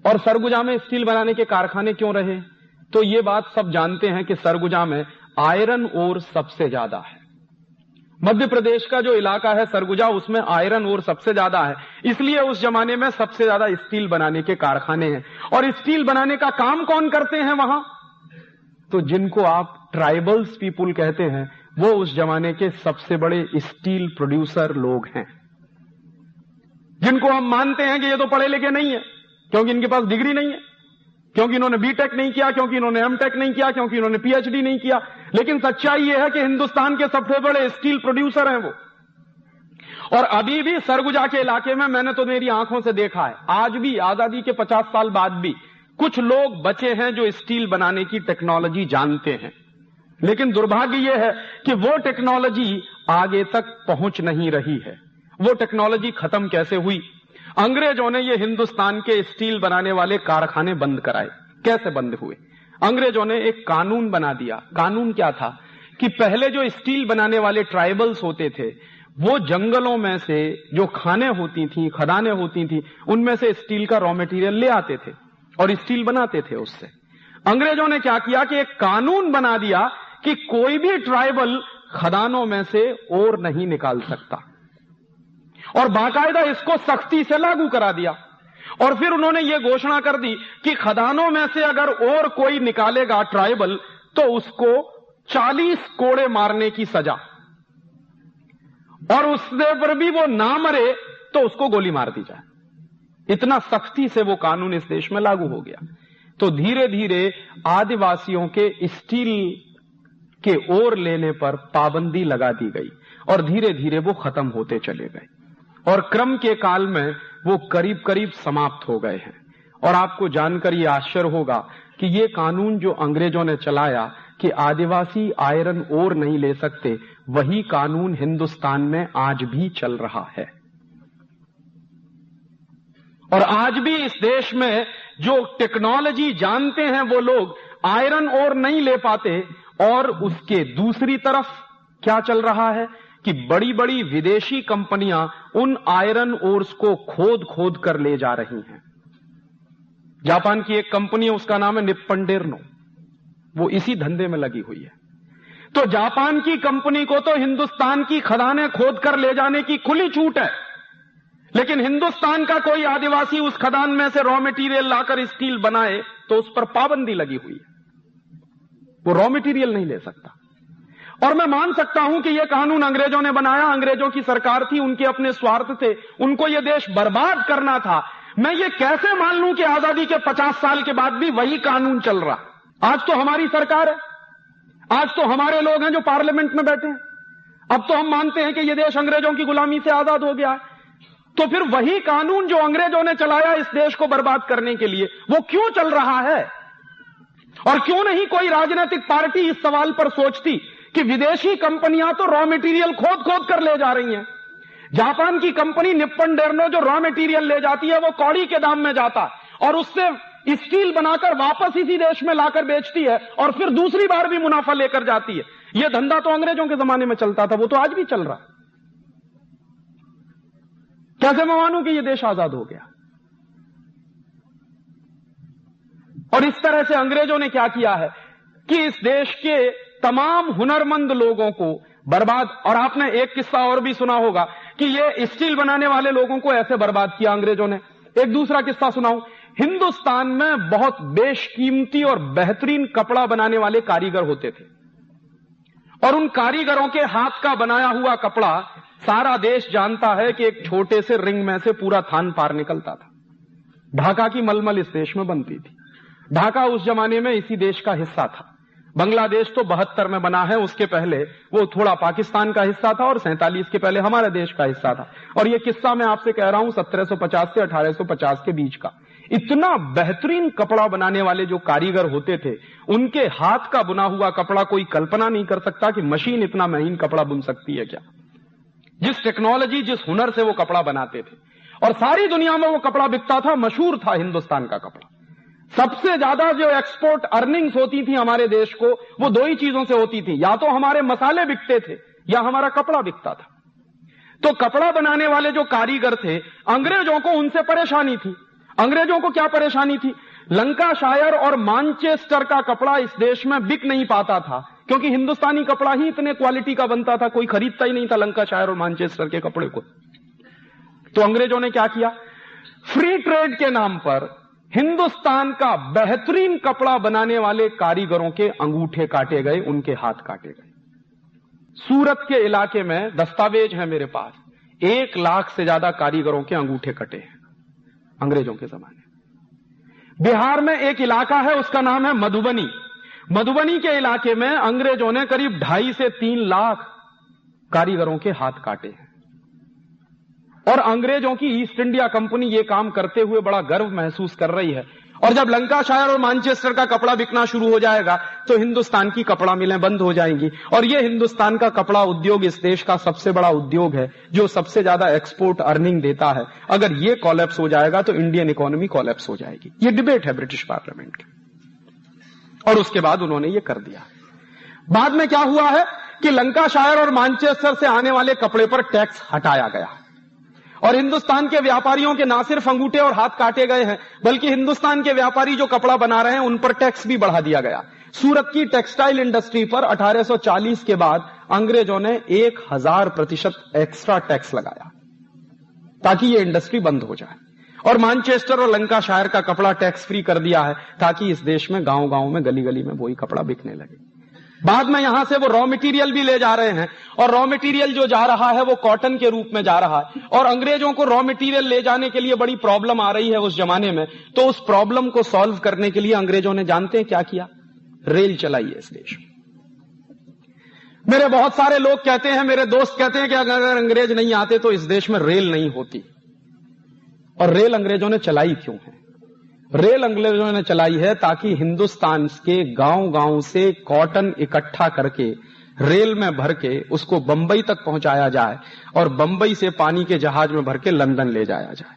और सरगुजा में स्टील बनाने के कारखाने क्यों रहे? तो ये बात सब जानते हैं कि सरगुजा में आयरन ओर सबसे ज्यादा है। मध्य प्रदेश का जो इलाका है सरगुजा, उसमें आयरन ओर सबसे ज्यादा है, इसलिए उस जमाने में सबसे ज्यादा स्टील बनाने के कारखाने हैं। और स्टील बनाने का काम कौन करते हैं वहां? तो जिनको आप ट्राइबल्स पीपुल कहते हैं, वो उस जमाने के सबसे बड़े स्टील प्रोड्यूसर लोग हैं, जिनको हम मानते हैं कि ये तो पढ़े लिखे नहीं है, क्योंकि इनके पास डिग्री नहीं है, क्योंकि इन्होंने बीटेक नहीं किया, क्योंकि इन्होंने एमटेक नहीं किया, क्योंकि इन्होंने पीएचडी नहीं किया। लेकिन सच्चाई यह है कि हिंदुस्तान के सबसे बड़े स्टील प्रोड्यूसर हैं वो। और अभी भी सरगुजा के इलाके में मैंने तो मेरी आंखों से देखा है, आज भी आजादी के 50 साल बाद भी कुछ लोग बचे हैं जो स्टील बनाने की टेक्नोलॉजी जानते हैं। लेकिन दुर्भाग्य यह है कि वो टेक्नोलॉजी आगे तक पहुंच नहीं रही है। वो टेक्नोलॉजी खत्म कैसे हुई? अंग्रेजों ने ये हिंदुस्तान के स्टील बनाने वाले कारखाने बंद कराए। कैसे बंद हुए? अंग्रेजों ने एक कानून बना दिया। कानून क्या था कि पहले जो स्टील बनाने वाले ट्राइबल्स होते थे, वो जंगलों में से जो खानें होती थी, खदानें होती थी, उनमें से स्टील का रॉ मटेरियल ले आते थे और स्टील बनाते थे उससे। अंग्रेजों ने क्या किया कि एक कानून बना दिया कि कोई भी ट्राइबल खदानों में से ओर नहीं निकाल सकता, और बाकायदा इसको सख्ती से लागू करा दिया। और फिर उन्होंने ये घोषणा कर दी कि खदानों में से अगर और कोई निकालेगा ट्राइबल, तो उसको 40 कोड़े मारने की सजा, और उससे पर भी वो ना मरे तो उसको गोली मार दी जाए। इतना सख्ती से वो कानून इस देश में लागू हो गया। तो धीरे धीरे आदिवासियों के स्टील के ओर लेने पर पाबंदी लगा दी गई और धीरे धीरे वो खत्म होते चले गए, और क्रम के काल में वो करीब करीब समाप्त हो गए हैं। और आपको जानकर ये आश्चर्य होगा कि ये कानून जो अंग्रेजों ने चलाया कि आदिवासी आयरन ओर नहीं ले सकते, वही कानून हिंदुस्तान में आज भी चल रहा है। और आज भी इस देश में जो टेक्नोलॉजी जानते हैं वो लोग आयरन ओर नहीं ले पाते। और उसके दूसरी तरफ क्या चल रहा है कि बड़ी बड़ी विदेशी कंपनियां उन आयरन ओर्स को खोद खोद कर ले जा रही हैं। जापान की एक कंपनी है, उसका नाम है निप्पन डेर्नो, वो इसी धंधे में लगी हुई है। तो जापान की कंपनी को तो हिंदुस्तान की खदानें खोद कर ले जाने की खुली छूट है, लेकिन हिंदुस्तान का कोई आदिवासी उस खदान में से रॉ मटेरियल लाकर स्टील बनाए तो उस पर पाबंदी लगी हुई है, वो रॉ मटेरियल नहीं ले सकता। और मैं मान सकता हूं कि यह कानून अंग्रेजों ने बनाया, अंग्रेजों की सरकार थी, उनके अपने स्वार्थ थे, उनको यह देश बर्बाद करना था। मैं ये कैसे मान लूं कि आजादी के 50 साल के बाद भी वही कानून चल रहा? आज तो हमारी सरकार है, आज तो हमारे लोग हैं जो पार्लियामेंट में बैठे हैं। अब तो हम मानते हैं कि यह देश अंग्रेजों की गुलामी से आजाद हो गया है। तो फिर वही कानून जो अंग्रेजों ने चलाया इस देश को बर्बाद करने के लिए, वो क्यों चल रहा है? और क्यों नहीं कोई राजनीतिक पार्टी इस सवाल पर सोचती कि विदेशी कंपनियां तो रॉ मटेरियल खोद खोद कर ले जा रही हैं। जापान की कंपनी निप्पन डेर्नो जो रॉ मटेरियल ले जाती है वो कौड़ी के दाम में जाता है और उससे स्टील बनाकर वापस इसी देश में लाकर बेचती है और फिर दूसरी बार भी मुनाफा लेकर जाती है। यह धंधा तो अंग्रेजों के जमाने में चलता था, वो तो आज भी चल रहा है। कैसे मैं मानूं कि यह देश आजाद हो गया? और इस तरह से अंग्रेजों ने क्या किया है कि इस देश के तमाम हुनरमंद लोगों को बर्बाद। और आपने एक किस्सा और भी सुना होगा कि ये स्टील बनाने वाले लोगों को ऐसे बर्बाद किया अंग्रेजों ने। एक दूसरा किस्सा सुनाऊं। हिंदुस्तान में बहुत बेशकीमती और बेहतरीन कपड़ा बनाने वाले कारीगर होते थे और उन कारीगरों के हाथ का बनाया हुआ कपड़ा सारा देश जानता है कि एक छोटे से रिंग में से पूरा थान पार निकलता था। ढाका की मलमल इस देश में बनती थी। ढाका उस जमाने में इसी देश का हिस्सा था। बांग्लादेश तो 72 में बना है, उसके पहले वो थोड़ा पाकिस्तान का हिस्सा था और 47 के पहले हमारे देश का हिस्सा था। और ये किस्सा मैं आपसे कह रहा हूं 1750 से 1850 के बीच का। इतना बेहतरीन कपड़ा बनाने वाले जो कारीगर होते थे, उनके हाथ का बुना हुआ कपड़ा कोई कल्पना नहीं कर सकता कि मशीन इतना महीन कपड़ा बुन सकती है क्या। जिस टेक्नोलॉजी, जिस हुनर से वो कपड़ा बनाते थे, और सारी दुनिया में वो कपड़ा बिकता था, मशहूर था हिंदुस्तान का कपड़ा। सबसे ज्यादा जो एक्सपोर्ट अर्निंग्स होती थी हमारे देश को, वो दो ही चीजों से होती थी, या तो हमारे मसाले बिकते थे या हमारा कपड़ा बिकता था। तो कपड़ा बनाने वाले जो कारीगर थे, अंग्रेजों को उनसे परेशानी थी। अंग्रेजों को क्या परेशानी थी? लंकाशायर और मानचेस्टर का कपड़ा इस देश में बिक नहीं पाता था, क्योंकि हिंदुस्तानी कपड़ा ही इतने क्वालिटी का बनता था, कोई खरीदता ही नहीं था लंकाशायर और मानचेस्टर के कपड़े को। तो अंग्रेजों ने क्या किया? फ्री ट्रेड के नाम पर हिंदुस्तान का बेहतरीन कपड़ा बनाने वाले कारीगरों के अंगूठे काटे गए, उनके हाथ काटे गए। सूरत के इलाके में दस्तावेज है मेरे पास, 1 लाख से ज्यादा कारीगरों के अंगूठे कटे हैं अंग्रेजों के जमाने। बिहार में एक इलाका है, उसका नाम है मधुबनी। मधुबनी के इलाके में अंग्रेजों ने करीब 2.5 से 3 लाख कारीगरों के हाथ काटे हैं। और अंग्रेजों की ईस्ट इंडिया कंपनी ये काम करते हुए बड़ा गर्व महसूस कर रही है। और जब लंकाशायर और मानचेस्टर का कपड़ा बिकना शुरू हो जाएगा तो हिंदुस्तान की कपड़ा मिलें बंद हो जाएंगी। और ये हिंदुस्तान का कपड़ा उद्योग इस देश का सबसे बड़ा उद्योग है, जो सबसे ज्यादा एक्सपोर्ट अर्निंग देता है। अगर ये कोलैप्स हो जाएगा तो इंडियन इकोनॉमी कोलैप्स हो जाएगी। ये डिबेट है ब्रिटिश पार्लियामेंट की, और उसके बाद उन्होंने ये कर दिया। बाद में क्या हुआ है कि लंकाशायर और मानचेस्टर से आने वाले कपड़े पर टैक्स हटाया गया, और हिंदुस्तान के व्यापारियों के ना सिर्फ अंगूठे और हाथ काटे गए हैं, बल्कि हिंदुस्तान के व्यापारी जो कपड़ा बना रहे हैं उन पर टैक्स भी बढ़ा दिया गया। सूरत की टेक्सटाइल इंडस्ट्री पर 1840 के बाद अंग्रेजों ने 1000% एक्स्ट्रा टैक्स लगाया ताकि यह इंडस्ट्री बंद हो जाए। और मानचेस्टर और लंकाशायर का कपड़ा टैक्स फ्री कर दिया है ताकि इस देश में गांव गांव में, गली गली में वही कपड़ा बिकने लगे। बाद में यहां से वो रॉ मटेरियल भी ले जा रहे हैं, और रॉ मटेरियल जो जा रहा है वो कॉटन के रूप में जा रहा है। और अंग्रेजों को रॉ मटेरियल ले जाने के लिए बड़ी प्रॉब्लम आ रही है उस जमाने में। तो उस प्रॉब्लम को सॉल्व करने के लिए अंग्रेजों ने जानते हैं क्या किया? रेल चलाई है इस देश में। मेरे बहुत सारे लोग कहते हैं, मेरे दोस्त कहते हैं कि अगर अंग्रेज नहीं आते तो इस देश में रेल नहीं होती। और रेल अंग्रेजों ने चलाई क्यों है? रेल अंग्रेजों ने चलाई है ताकि हिंदुस्तान के गांव गांव से कॉटन इकट्ठा करके रेल में भर के उसको बंबई तक पहुंचाया जाए, और बंबई से पानी के जहाज में भर के लंदन ले जाया जाए।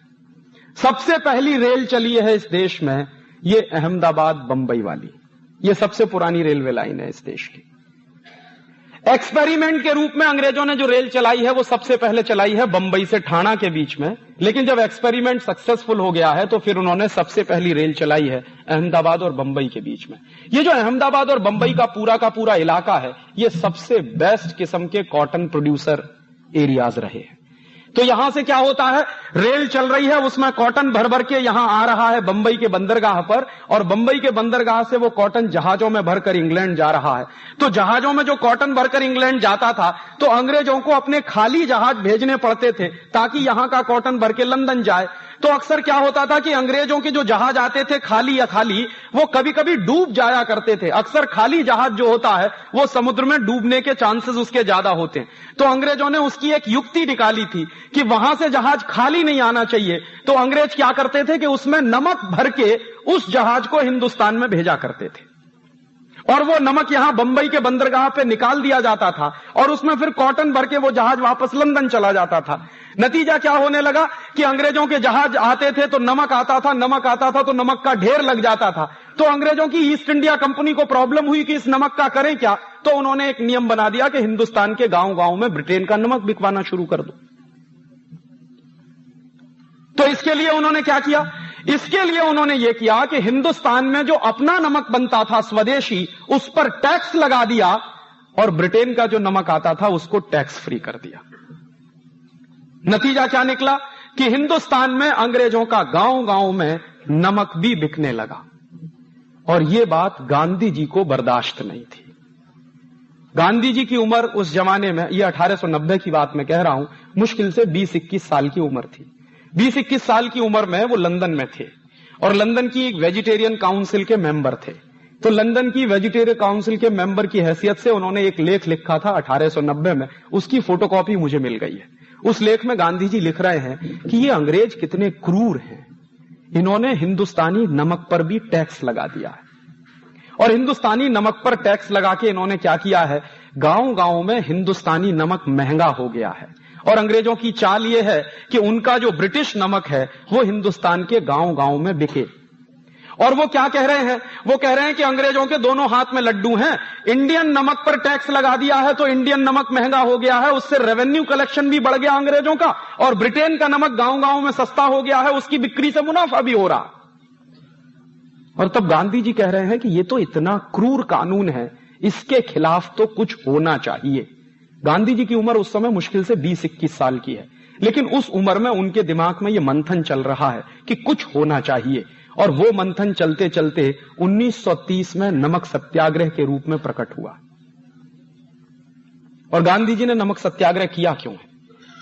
सबसे पहली रेल चली है इस देश में, ये अहमदाबाद बंबई वाली, ये सबसे पुरानी रेलवे लाइन है इस देश की। एक्सपेरिमेंट के रूप में अंग्रेजों ने जो रेल चलाई है वो सबसे पहले चलाई है बंबई से ठाणा के बीच में। लेकिन जब एक्सपेरिमेंट सक्सेसफुल हो गया है तो फिर उन्होंने सबसे पहली रेल चलाई है अहमदाबाद और बंबई के बीच में। ये जो अहमदाबाद और बंबई का पूरा इलाका है, ये सबसे बेस्ट किस्म के कॉटन प्रोड्यूसर एरियाज रहे हैं। तो यहां से क्या होता है, रेल चल रही है, उसमें कॉटन भर भर के यहां आ रहा है बंबई के बंदरगाह पर, और बंबई के बंदरगाह से वो कॉटन जहाजों में भरकर इंग्लैंड जा रहा है। तो जहाजों में जो कॉटन भरकर इंग्लैंड जाता था तो अंग्रेजों को अपने खाली जहाज भेजने पड़ते थे ताकि यहां का कॉटन भर के लंदन जाए। तो अक्सर क्या होता था कि अंग्रेजों के जो जहाज आते थे खाली या खाली, वो कभी कभी डूब जाया करते थे। अक्सर खाली जहाज जो होता है वो समुद्र में डूबने के चांसेस उसके ज्यादा होते हैं। तो अंग्रेजों ने उसकी एक युक्ति निकाली थी कि वहां से जहाज खाली नहीं आना चाहिए। तो अंग्रेज क्या करते थे कि उसमें नमक भर के उस जहाज को हिंदुस्तान में भेजा करते थे, और वो नमक यहां बंबई के बंदरगाह पे निकाल दिया जाता था, और उसमें फिर कॉटन भर के वो जहाज वापस लंदन चला जाता था। नतीजा क्या होने लगा कि अंग्रेजों के जहाज आते थे तो नमक आता था, नमक आता था तो नमक का ढेर लग जाता था। तो अंग्रेजों की ईस्ट इंडिया कंपनी को प्रॉब्लम हुई कि इस नमक का करें क्या। तो उन्होंने एक नियम बना दिया कि हिंदुस्तान के गांव गांव में ब्रिटेन का नमक बिकवाना शुरू कर दो। तो इसके लिए उन्होंने क्या किया? इसके लिए उन्होंने यह किया कि हिंदुस्तान में जो अपना नमक बनता था स्वदेशी, उस पर टैक्स लगा दिया, और ब्रिटेन का जो नमक आता था उसको टैक्स फ्री कर दिया। नतीजा क्या निकला कि हिंदुस्तान में अंग्रेजों का गांव गांव में नमक भी बिकने लगा। और यह बात गांधी जी को बर्दाश्त नहीं थी। गांधी जी की उम्र उस जमाने में, यह 1890 की बात मैं कह रहा हूं, मुश्किल से 20-21 साल की उम्र थी। 20-21 साल की उम्र में वो लंदन में थे, और लंदन की एक वेजिटेरियन काउंसिल के मेंबर थे। तो लंदन की वेजिटेरियन काउंसिल के मेंबर की हैसियत से उन्होंने एक लेख लिखा था 1890 में, उसकी फोटोकॉपी मुझे मिल गई है। उस लेख में गांधी जी लिख रहे हैं कि ये अंग्रेज कितने क्रूर हैं, इन्होंने हिंदुस्तानी नमक पर भी टैक्स लगा दिया है। और हिंदुस्तानी नमक पर टैक्स लगा के इन्होंने क्या किया है, गांव गांव में हिंदुस्तानी नमक महंगा हो गया है। और अंग्रेजों की चाल यह है कि उनका जो ब्रिटिश नमक है वो हिंदुस्तान के गांव गांव में बिके। और वो क्या कह रहे हैं? वो कह रहे हैं कि अंग्रेजों के दोनों हाथ में लड्डू हैं, इंडियन नमक पर टैक्स लगा दिया है तो इंडियन नमक महंगा हो गया है, उससे रेवेन्यू कलेक्शन भी बढ़ गया अंग्रेजों का, और ब्रिटेन का नमक गांव गांव में सस्ता हो गया है, उसकी बिक्री से मुनाफा भी हो रहा। और तब गांधी जी कह रहे हैं कि ये तो इतना क्रूर कानून है, इसके खिलाफ तो कुछ होना चाहिए। गांधी जी की उम्र उस समय मुश्किल से 20-21 साल की है, लेकिन उस उम्र में उनके दिमाग में यह मंथन चल रहा है कि कुछ होना चाहिए। और वो मंथन चलते चलते 1930 में नमक सत्याग्रह के रूप में प्रकट हुआ। और गांधी जी ने नमक सत्याग्रह किया क्यों है?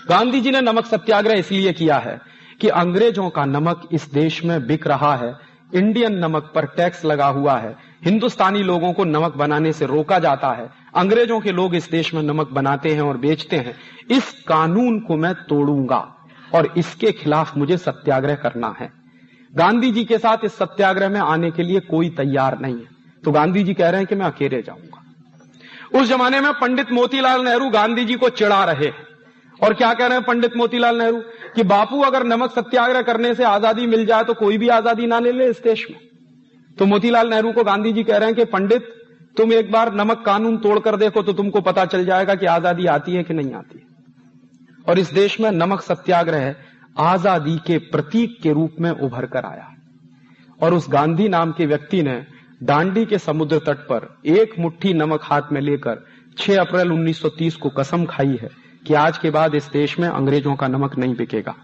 गांधी जी ने नमक सत्याग्रह इसलिए किया है कि अंग्रेजों का नमक इस देश में बिक रहा है, इंडियन नमक पर टैक्स लगा हुआ है, हिंदुस्तानी लोगों को नमक बनाने से रोका जाता है, अंग्रेजों के लोग इस देश में नमक बनाते हैं और बेचते हैं। इस कानून को मैं तोड़ूंगा और इसके खिलाफ मुझे सत्याग्रह करना है। गांधी जी के साथ इस सत्याग्रह में आने के लिए कोई तैयार नहीं है, तो गांधी जी कह रहे हैं कि मैं अकेले जाऊंगा। उस जमाने में पंडित मोतीलाल नेहरू गांधी जी को चिढ़ा रहे हैं। और क्या कह रहे हैं पंडित मोतीलाल नेहरू? कि बापू, अगर नमक सत्याग्रह करने से आजादी मिल जाए तो कोई भी आजादी ना ले ले इस देश में। तो मोतीलाल नेहरू को गांधी जी कह रहे हैं कि पंडित, तुम एक बार नमक कानून तोड़कर देखो तो तुमको पता चल जाएगा कि आजादी आती है कि नहीं आती है। और इस देश में नमक सत्याग्रह आजादी के प्रतीक के रूप में उभर कर आया। और उस गांधी नाम के व्यक्ति ने दांडी के समुद्र तट पर एक मुट्ठी नमक हाथ में लेकर 6 अप्रैल 1930 को कसम खाई है कि आज के बाद इस देश में अंग्रेजों का नमक नहीं बिकेगा।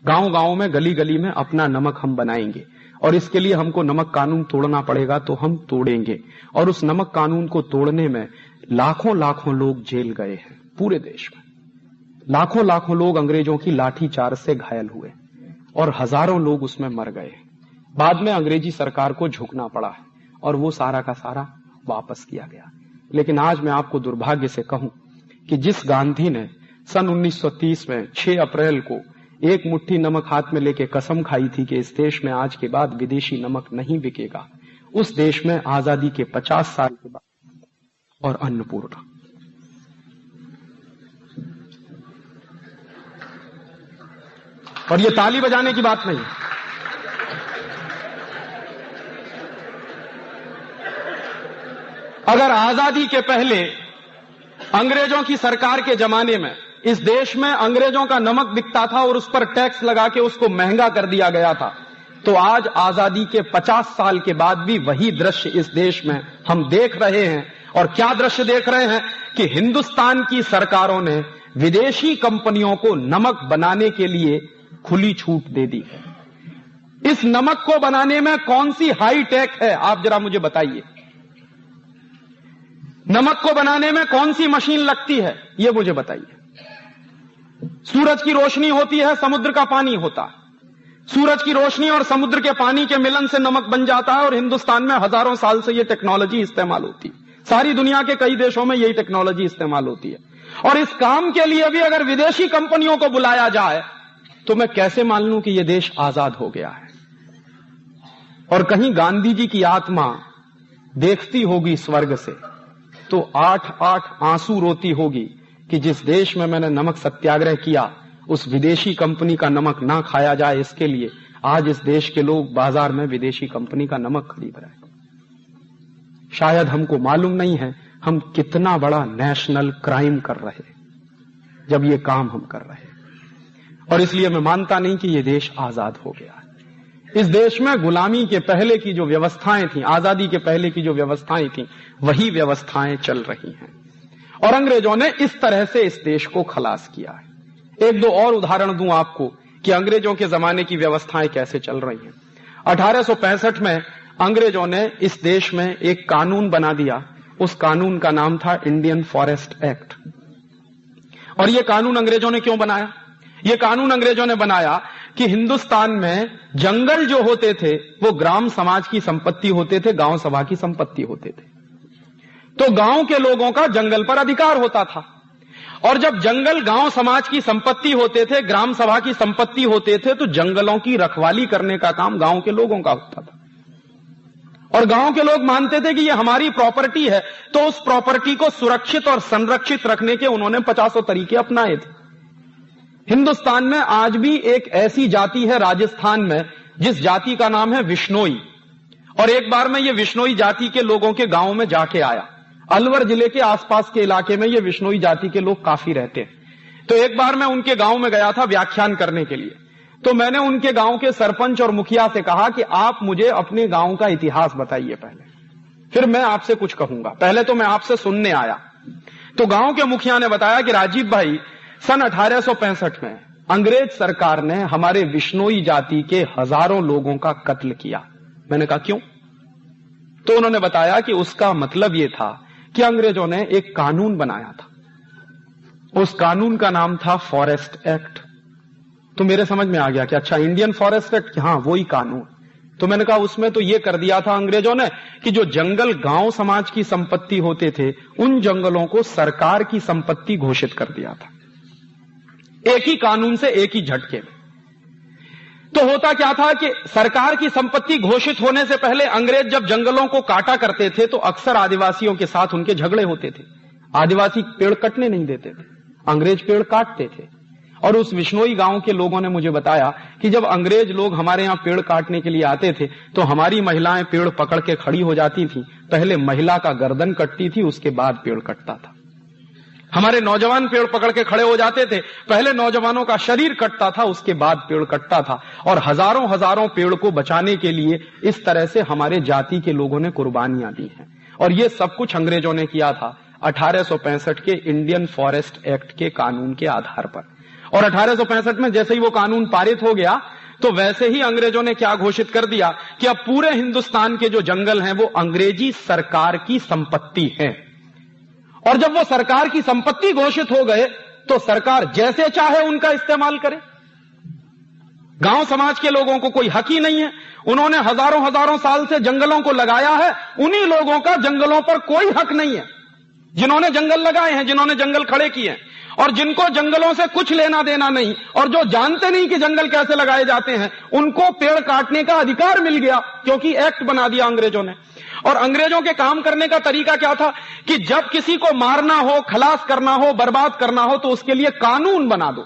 गांव गांव में, गली गली में अपना नमक हम बनाएंगे, और इसके लिए हमको नमक कानून तोड़ना पड़ेगा तो हम तोड़ेंगे। और उस नमक कानून को तोड़ने में लाखों लाखों लोग जेल गए हैं। पूरे देश में लाखों लाखों लोग अंग्रेजों की लाठीचार्ज से घायल हुए और हजारों लोग उसमें मर गए। बाद में अंग्रेजी सरकार को झुकना पड़ा है और वो सारा का सारा वापस किया गया। लेकिन आज मैं आपको दुर्भाग्य से कहूं कि जिस गांधी ने सन 1930 में 6 अप्रैल को एक मुट्ठी नमक हाथ में लेके कसम खाई थी कि इस देश में आज के बाद विदेशी नमक नहीं बिकेगा, उस देश में आजादी के 50 साल के बाद और अन्नपूर्णा, और ये ताली बजाने की बात नहीं। अगर आजादी के पहले अंग्रेजों की सरकार के जमाने में इस देश में अंग्रेजों का नमक बिकता था और उस पर टैक्स लगा के उसको महंगा कर दिया गया था, तो आज आजादी के 50 साल के बाद भी वही दृश्य इस देश में हम देख रहे हैं। और क्या दृश्य देख रहे हैं कि हिंदुस्तान की सरकारों ने विदेशी कंपनियों को नमक बनाने के लिए खुली छूट दे दी है। इस नमक को बनाने में कौन सी हाई टेक है, आप जरा मुझे बताइए। नमक को बनाने में कौन सी मशीन लगती है, यह मुझे बताइए। सूरज की रोशनी होती है, समुद्र का पानी होता है। सूरज की रोशनी और समुद्र के पानी के मिलन से नमक बन जाता है, और हिंदुस्तान में हजारों साल से यह टेक्नोलॉजी इस्तेमाल होती है। सारी दुनिया के कई देशों में यही टेक्नोलॉजी इस्तेमाल होती है। और इस काम के लिए भी अगर विदेशी कंपनियों को बुलाया जाए तो मैं कैसे मान लूं कि यह देश आजाद हो गया है। और कहीं गांधी जी की आत्मा देखती होगी स्वर्ग से तो 8-8 आंसू रोती होगी कि जिस देश में मैंने नमक सत्याग्रह किया उस विदेशी कंपनी का नमक ना खाया जाए, इसके लिए आज इस देश के लोग बाजार में विदेशी कंपनी का नमक खरीद रहे हैं। शायद हमको मालूम नहीं है हम कितना बड़ा नेशनल क्राइम कर रहे हैं जब ये काम हम कर रहे हैं। और इसलिए मैं मानता नहीं कि ये देश आजाद हो गया है। इस देश में गुलामी के पहले की जो व्यवस्थाएं थी, आजादी के पहले की जो व्यवस्थाएं थी, वही व्यवस्थाएं चल रही हैं। और अंग्रेजों ने इस तरह से इस देश को खलास किया है। एक दो और उदाहरण दूं आपको कि अंग्रेजों के जमाने की व्यवस्थाएं कैसे चल रही हैं। 1865 में अंग्रेजों ने इस देश में एक कानून बना दिया। उस कानून का नाम था इंडियन फॉरेस्ट एक्ट। और यह कानून अंग्रेजों ने क्यों बनाया? यह कानून अंग्रेजों ने बनाया कि हिंदुस्तान में जंगल जो होते थे वो ग्राम समाज की संपत्ति होते थे, गांव सभा की संपत्ति होते थे। तो गांव के लोगों का जंगल पर अधिकार होता था। और जब जंगल गांव समाज की संपत्ति होते थे, ग्राम सभा की संपत्ति होते थे, तो जंगलों की रखवाली करने का काम गांव के लोगों का होता था। और गांव के लोग मानते थे कि ये हमारी प्रॉपर्टी है, तो उस प्रॉपर्टी को सुरक्षित और संरक्षित रखने के उन्होंने 50 तरीके अपनाए थे। हिंदुस्तान में आज भी एक ऐसी जाति है राजस्थान में जिस जाति का नाम है विश्नोई। और एक बार मैं ये विश्नोई जाति के लोगों के गांव में जाके आया। अलवर जिले के आसपास के इलाके में ये विश्नोई जाति के लोग काफी रहते हैं। तो एक बार मैं उनके गांव में गया था व्याख्यान करने के लिए। तो मैंने उनके गांव के सरपंच और मुखिया से कहा कि आप मुझे अपने गांव का इतिहास बताइए पहले, फिर मैं आपसे कुछ कहूंगा। पहले तो मैं आपसे सुनने आया। तो गांव के मुखिया ने बताया कि राजीव भाई, सन 1865 में अंग्रेज सरकार ने हमारे विश्नोई जाति के हजारों लोगों का कत्ल किया। मैंने कहा क्यों? तो उन्होंने बताया कि उसका मतलब यह था कि अंग्रेजों ने एक कानून बनाया था। उस कानून का नाम था फॉरेस्ट एक्ट। तो मेरे समझ में आ गया कि अच्छा, इंडियन फॉरेस्ट एक्ट, हाँ वही कानून। तो मैंने कहा उसमें तो यह कर दिया था अंग्रेजों ने कि जो जंगल गांव समाज की संपत्ति होते थे उन जंगलों को सरकार की संपत्ति घोषित कर दिया था, एक ही कानून से, एक ही झटके में। तो होता क्या था कि सरकार की संपत्ति घोषित होने से पहले अंग्रेज जब जंगलों को काटा करते थे तो अक्सर आदिवासियों के साथ उनके झगड़े होते थे। आदिवासी पेड़ कटने नहीं देते थे, अंग्रेज पेड़ काटते थे। और उस विश्नोई गांव के लोगों ने मुझे बताया कि जब अंग्रेज लोग हमारे यहां पेड़ काटने के लिए आते थे तो हमारी महिलाएं पेड़ पकड़ के खड़ी हो जाती थी। पहले महिला का गर्दन कटती थी, उसके बाद पेड़ कटता था। हमारे नौजवान पेड़ पकड़ के खड़े हो जाते थे, पहले नौजवानों का शरीर कटता था, उसके बाद पेड़ कटता था। और हजारों हजारों पेड़ को बचाने के लिए इस तरह से हमारे जाति के लोगों ने कुर्बानियां दी हैं। और ये सब कुछ अंग्रेजों ने किया था 1865 के इंडियन फॉरेस्ट एक्ट के कानून के आधार पर। और 1865 में जैसे ही वो कानून पारित हो गया तो वैसे ही अंग्रेजों ने क्या घोषित कर दिया कि अब पूरे हिंदुस्तान के जो जंगल हैं वो अंग्रेजी सरकार की संपत्ति है। और जब वो सरकार की संपत्ति घोषित हो गए तो सरकार जैसे चाहे उनका इस्तेमाल करे। गांव समाज के लोगों को कोई हक ही नहीं है। उन्होंने हजारों हजारों साल से जंगलों को लगाया है, उन्हीं लोगों का जंगलों पर कोई हक नहीं है जिन्होंने जंगल लगाए हैं, जिन्होंने जंगल खड़े किए हैं। और जिनको जंगलों से कुछ लेना देना नहीं और जो जानते नहीं कि जंगल कैसे लगाए जाते हैं, उनको पेड़ काटने का अधिकार मिल गया क्योंकि एक्ट बना दिया अंग्रेजों ने। और अंग्रेजों के काम करने का तरीका क्या था कि जब किसी को मारना हो, खलास करना हो, बर्बाद करना हो तो उसके लिए कानून बना दो।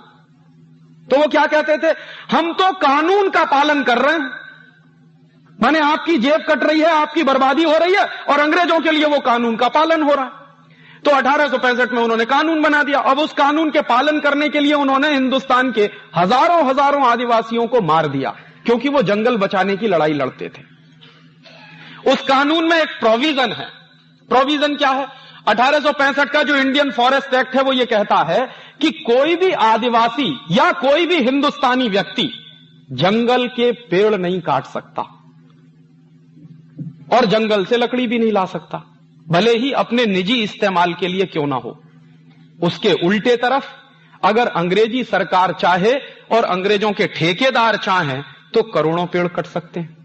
तो वो क्या कहते थे, हम तो कानून का पालन कर रहे हैं, माने आपकी जेब कट रही है, आपकी बर्बादी हो रही है और अंग्रेजों के लिए वो कानून का पालन हो रहा है। तो 1865 में उन्होंने कानून बना दिया। अब उस कानून के पालन करने के लिए उन्होंने हिंदुस्तान के हजारों हजारों आदिवासियों को मार दिया क्योंकि वो जंगल बचाने की लड़ाई लड़ते थे। उस कानून में एक प्रोविजन है। प्रोविजन क्या है? 1865 का जो इंडियन फॉरेस्ट एक्ट है वो ये कहता है कि कोई भी आदिवासी या कोई भी हिंदुस्तानी व्यक्ति जंगल के पेड़ नहीं काट सकता और जंगल से लकड़ी भी नहीं ला सकता, भले ही अपने निजी इस्तेमाल के लिए क्यों ना हो। उसके उल्टे तरफ अगर अंग्रेजी सरकार चाहे और अंग्रेजों के ठेकेदार चाहें तो करोड़ों पेड़ कट सकते हैं।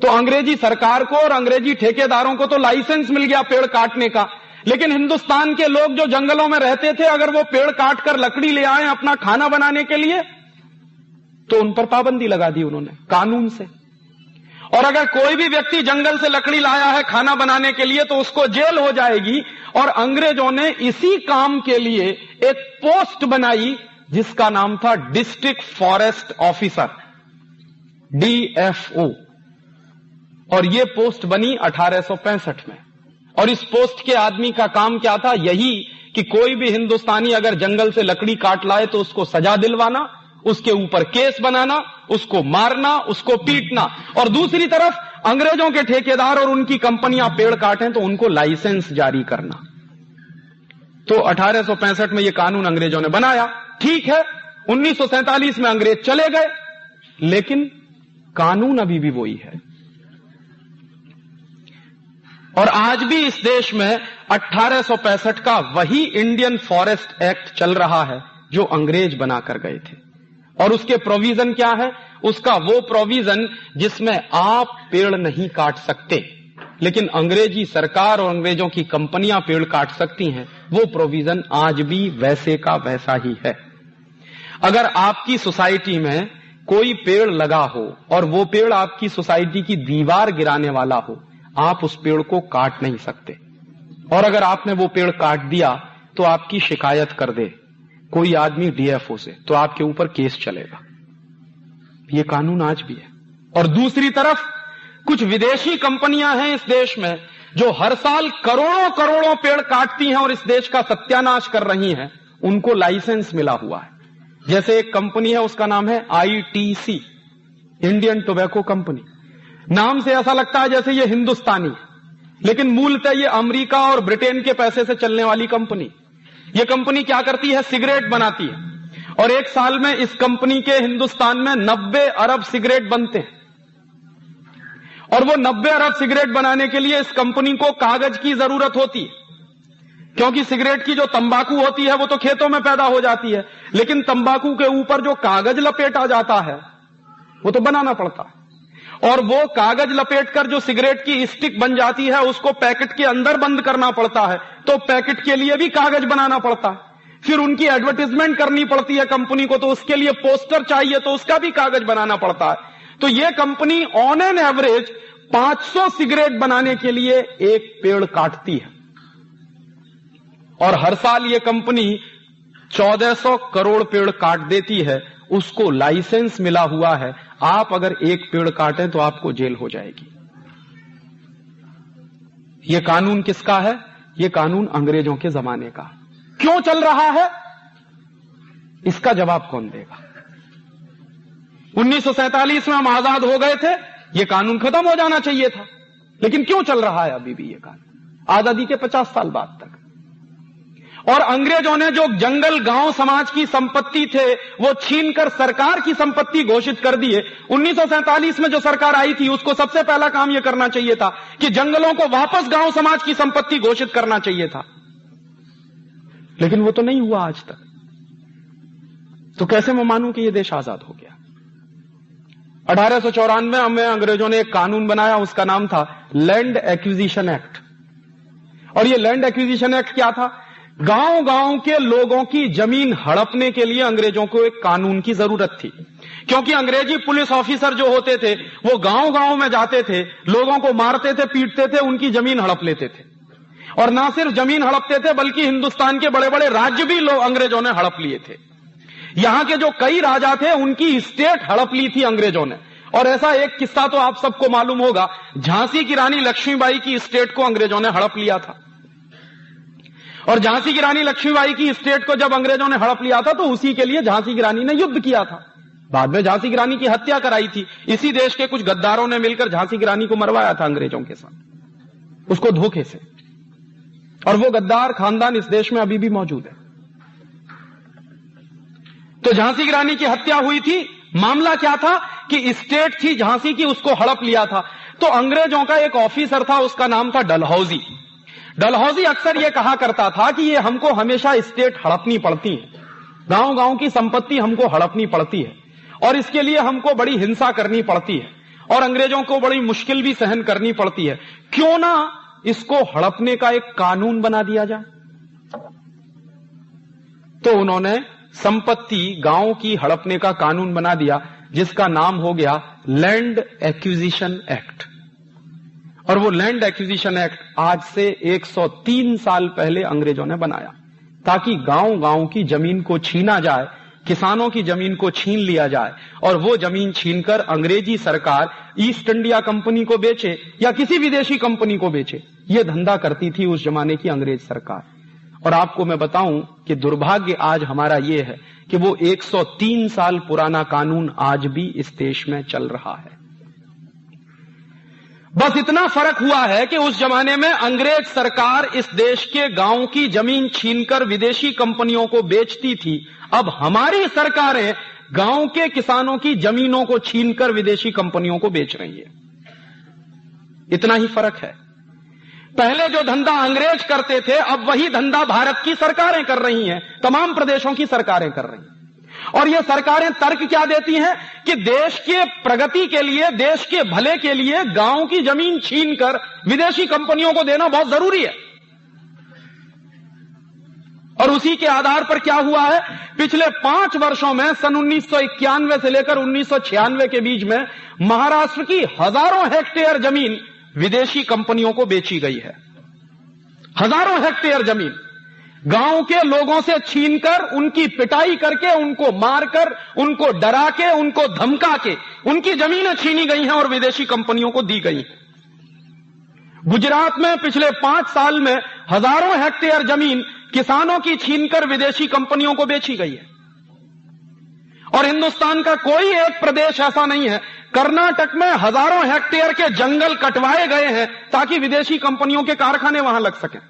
तो अंग्रेजी सरकार को और अंग्रेजी ठेकेदारों को तो लाइसेंस मिल गया पेड़ काटने का, लेकिन हिंदुस्तान के लोग जो जंगलों में रहते थे अगर वो पेड़ काटकर लकड़ी ले आए अपना खाना बनाने के लिए तो उन पर पाबंदी लगा दी उन्होंने कानून से। और अगर कोई भी व्यक्ति जंगल से लकड़ी लाया है खाना बनाने के लिए तो उसको जेल हो जाएगी। और अंग्रेजों ने इसी काम के लिए एक पोस्ट बनाई जिसका नाम था डिस्ट्रिक्ट फॉरेस्ट ऑफिसर, DFO। और यह पोस्ट बनी 1865 में। और इस पोस्ट के आदमी का काम क्या था? यही कि कोई भी हिंदुस्तानी अगर जंगल से लकड़ी काट लाए तो उसको सजा दिलवाना, उसके ऊपर केस बनाना, उसको मारना, उसको पीटना। और दूसरी तरफ अंग्रेजों के ठेकेदार और उनकी कंपनियां पेड़ काटें तो उनको लाइसेंस जारी करना। तो 1865 में यह कानून अंग्रेजों ने बनाया। ठीक है, 1947 में अंग्रेज चले गए, लेकिन कानून अभी भी वही है। और आज भी इस देश में 1865 का वही इंडियन फॉरेस्ट एक्ट चल रहा है जो अंग्रेज बनाकर गए थे। और उसके प्रोविजन क्या है? उसका वो प्रोविजन जिसमें आप पेड़ नहीं काट सकते लेकिन अंग्रेजी सरकार और अंग्रेजों की कंपनियां पेड़ काट सकती हैं, वो प्रोविजन आज भी वैसे का वैसा ही है। अगर आपकी सोसाइटी में कोई पेड़ लगा हो और वो पेड़ आपकी सोसाइटी की दीवार गिराने वाला हो, आप उस पेड़ को काट नहीं सकते। और अगर आपने वो पेड़ काट दिया तो आपकी शिकायत कर दे कोई आदमी डीएफओ से, तो आपके ऊपर केस चलेगा। ये कानून आज भी है। और दूसरी तरफ कुछ विदेशी कंपनियां हैं इस देश में जो हर साल करोड़ों करोड़ों पेड़ काटती हैं और इस देश का सत्यानाश कर रही हैं, उनको लाइसेंस मिला हुआ है। जैसे एक कंपनी है, उसका नाम है आईटीसी, इंडियन टोबैको कंपनी। नाम से ऐसा लगता है जैसे ये हिंदुस्तानी है, लेकिन मूलतः ये अमेरिका और ब्रिटेन के पैसे से चलने वाली कंपनी। ये कंपनी क्या करती है? सिगरेट बनाती है, और एक साल में इस कंपनी के हिंदुस्तान में 90 अरब सिगरेट बनते हैं। और वो 90 अरब सिगरेट बनाने के लिए इस कंपनी को कागज की जरूरत होती है, क्योंकि सिगरेट की जो तंबाकू होती है वो तो खेतों में पैदा हो जाती है, लेकिन तंबाकू के ऊपर जो कागज लपेटा जाता है वो तो बनाना पड़ता है। और वो कागज लपेटकर जो सिगरेट की स्टिक बन जाती है उसको पैकेट के अंदर बंद करना पड़ता है, तो पैकेट के लिए भी कागज बनाना पड़ता है। फिर उनकी एडवर्टाइजमेंट करनी पड़ती है कंपनी को, तो उसके लिए पोस्टर चाहिए, तो उसका भी कागज बनाना पड़ता है। तो ये company on an average 500 cigarette बनाने के लिए एक पेड़ काटती है, और हर साल ये कंपनी 1400 करोड़ पेड़ काट देती है। उसको लाइसेंस मिला हुआ है, आप अगर एक पेड़ काटें तो आपको जेल हो जाएगी। ये कानून किसका है? ये कानून अंग्रेजों के जमाने का। क्यों चल रहा है, इसका जवाब कौन देगा? 1947 में हम आजाद हो गए थे, ये कानून खत्म हो जाना चाहिए था, लेकिन क्यों चल रहा है अभी भी ये कानून, आजादी के 50 साल बाद तक? और अंग्रेजों ने जो जंगल गांव समाज की संपत्ति थे वो छीनकर सरकार की संपत्ति घोषित कर दिए। 1947 में जो सरकार आई थी उसको सबसे पहला काम यह करना चाहिए था कि जंगलों को वापस गांव समाज की संपत्ति घोषित करना चाहिए था, लेकिन वो तो नहीं हुआ आज तक। तो कैसे मैं मानूं कि यह देश आजाद हो गया? 1894 में अंग्रेजों ने एक कानून बनाया, उसका नाम था लैंड एक्विजिशन एक्ट। और यह लैंड एक्विजिशन एक्ट क्या था? गांव गांव के लोगों की जमीन हड़पने के लिए अंग्रेजों को एक कानून की जरूरत थी, क्योंकि अंग्रेजी पुलिस ऑफिसर जो होते थे वो गांव गांव में जाते थे, लोगों को मारते थे, पीटते थे, उनकी जमीन हड़प लेते थे। और ना सिर्फ जमीन हड़पते थे बल्कि हिंदुस्तान के बड़े बड़े राज्य भी लोग अंग्रेजों ने हड़प लिए थे। यहां के जो कई राजा थे उनकी स्टेट हड़प ली थी अंग्रेजों ने। और ऐसा एक किस्सा तो आप सबको मालूम होगा, झांसी की रानी लक्ष्मीबाई की स्टेट को अंग्रेजों ने हड़प लिया था। और झांसी की रानी लक्ष्मीबाई की स्टेट को जब अंग्रेजों ने हड़प लिया था तो उसी के लिए झांसी की रानी ने युद्ध किया था। बाद में झांसी की रानी की हत्या कराई थी, इसी देश के कुछ गद्दारों ने मिलकर झांसी की रानी को मरवाया था अंग्रेजों के साथ, उसको धोखे से। और वो गद्दार खानदान इस देश में अभी भी मौजूद है। तो झांसी की रानी की हत्या हुई थी, मामला क्या था कि स्टेट थी झांसी की, उसको हड़प लिया था। तो अंग्रेजों का एक ऑफिसर था, उसका नाम था डलहौजी। डलहौजी अक्सर यह कहा करता था कि ये हमको हमेशा स्टेट हड़पनी पड़ती है, गांव गांव की संपत्ति हमको हड़पनी पड़ती है, और इसके लिए हमको बड़ी हिंसा करनी पड़ती है, और अंग्रेजों को बड़ी मुश्किल भी सहन करनी पड़ती है। क्यों ना इसको हड़पने का एक कानून बना दिया जाए? तो उन्होंने संपत्ति गांव की हड़पने का कानून बना दिया, जिसका नाम हो गया लैंड एक्विजिशन एक्ट। और वो लैंड एक्विजिशन एक्ट आज से 103 साल पहले अंग्रेजों ने बनाया, ताकि गांव गांव की जमीन को छीना जाए, किसानों की जमीन को छीन लिया जाए, और वो जमीन छीनकर अंग्रेजी सरकार ईस्ट इंडिया कंपनी को बेचे या किसी विदेशी कंपनी को बेचे। ये धंधा करती थी उस जमाने की अंग्रेज सरकार। और आपको मैं बताऊं कि दुर्भाग्य आज हमारा ये है कि वो 103 साल पुराना कानून आज भी इस देश में चल रहा है। बस इतना फर्क हुआ है कि उस जमाने में अंग्रेज सरकार इस देश के गांव की जमीन छीनकर विदेशी कंपनियों को बेचती थी, अब हमारी सरकारें गांव के किसानों की जमीनों को छीनकर विदेशी कंपनियों को बेच रही है। इतना ही फर्क है। पहले जो धंधा अंग्रेज करते थे अब वही धंधा भारत की सरकारें कर रही हैं, तमाम प्रदेशों की सरकारें कर रही हैं। और ये सरकारें तर्क क्या देती हैं कि देश के प्रगति के लिए, देश के भले के लिए गांव की जमीन छीनकर विदेशी कंपनियों को देना बहुत जरूरी है। और उसी के आधार पर क्या हुआ है, पिछले 5 वर्षों में सन 1991 से लेकर 1996 के बीच में महाराष्ट्र की हजारों हेक्टेयर जमीन विदेशी कंपनियों को बेची गई है। हजारों हेक्टेयर जमीन। गांव के लोगों से छीनकर, उनकी पिटाई करके, उनको मारकर, उनको डरा के, उनको धमका के उनकी जमीनें छीनी गई हैं और विदेशी कंपनियों को दी गई। गुजरात में पिछले 5 साल में हजारों हेक्टेयर जमीन किसानों की छीनकर विदेशी कंपनियों को बेची गई है। और हिंदुस्तान का कोई एक प्रदेश ऐसा नहीं है, कर्नाटक में हजारों हेक्टेयर के जंगल कटवाए गए हैं ताकि विदेशी कंपनियों के कारखाने वहां लग सकें।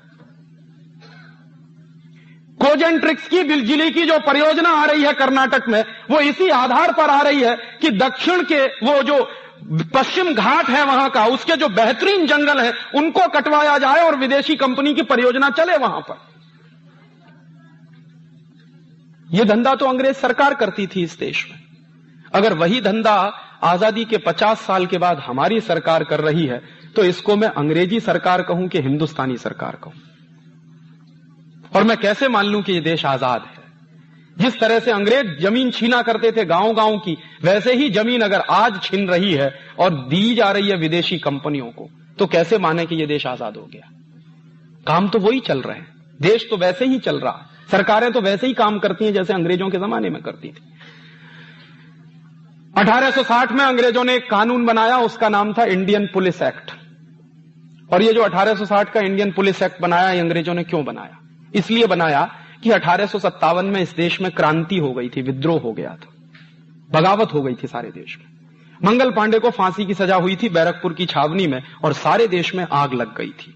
कोजेंट्रिक्स की बिजली की जो परियोजना आ रही है कर्नाटक में, वो इसी आधार पर आ रही है कि दक्षिण के वो जो पश्चिम घाट है वहां का, उसके जो बेहतरीन जंगल हैं उनको कटवाया जाए और विदेशी कंपनी की परियोजना चले वहां पर। यह धंधा तो अंग्रेज सरकार करती थी इस देश में। अगर वही धंधा आजादी के 50 साल के बाद हमारी सरकार कर रही है तो इसको मैं अंग्रेजी सरकार कहूं कि हिंदुस्तानी सरकार कहूं? और मैं कैसे मान लूं कि यह देश आजाद है? जिस तरह से अंग्रेज जमीन छीना करते थे गांव गांव की, वैसे ही जमीन अगर आज छीन रही है और दी जा रही है विदेशी कंपनियों को, तो कैसे माने कि यह देश आजाद हो गया? काम तो वही चल रहे हैं, देश तो वैसे ही चल रहा है, सरकारें तो वैसे ही काम करती हैं जैसे अंग्रेजों के जमाने में करती थी। 1860 में अंग्रेजों ने एक कानून बनाया, उसका नाम था इंडियन पुलिस एक्ट। और ये जो 1860 का इंडियन पुलिस एक्ट बनाया, ये अंग्रेजों ने क्यों बनाया? इसलिए बनाया कि 1857 में इस देश में क्रांति हो गई थी, विद्रोह हो गया था, बगावत हो गई थी सारे देश में। मंगल पांडे को फांसी की सजा हुई थी बैरकपुर की छावनी में और सारे देश में आग लग गई थी।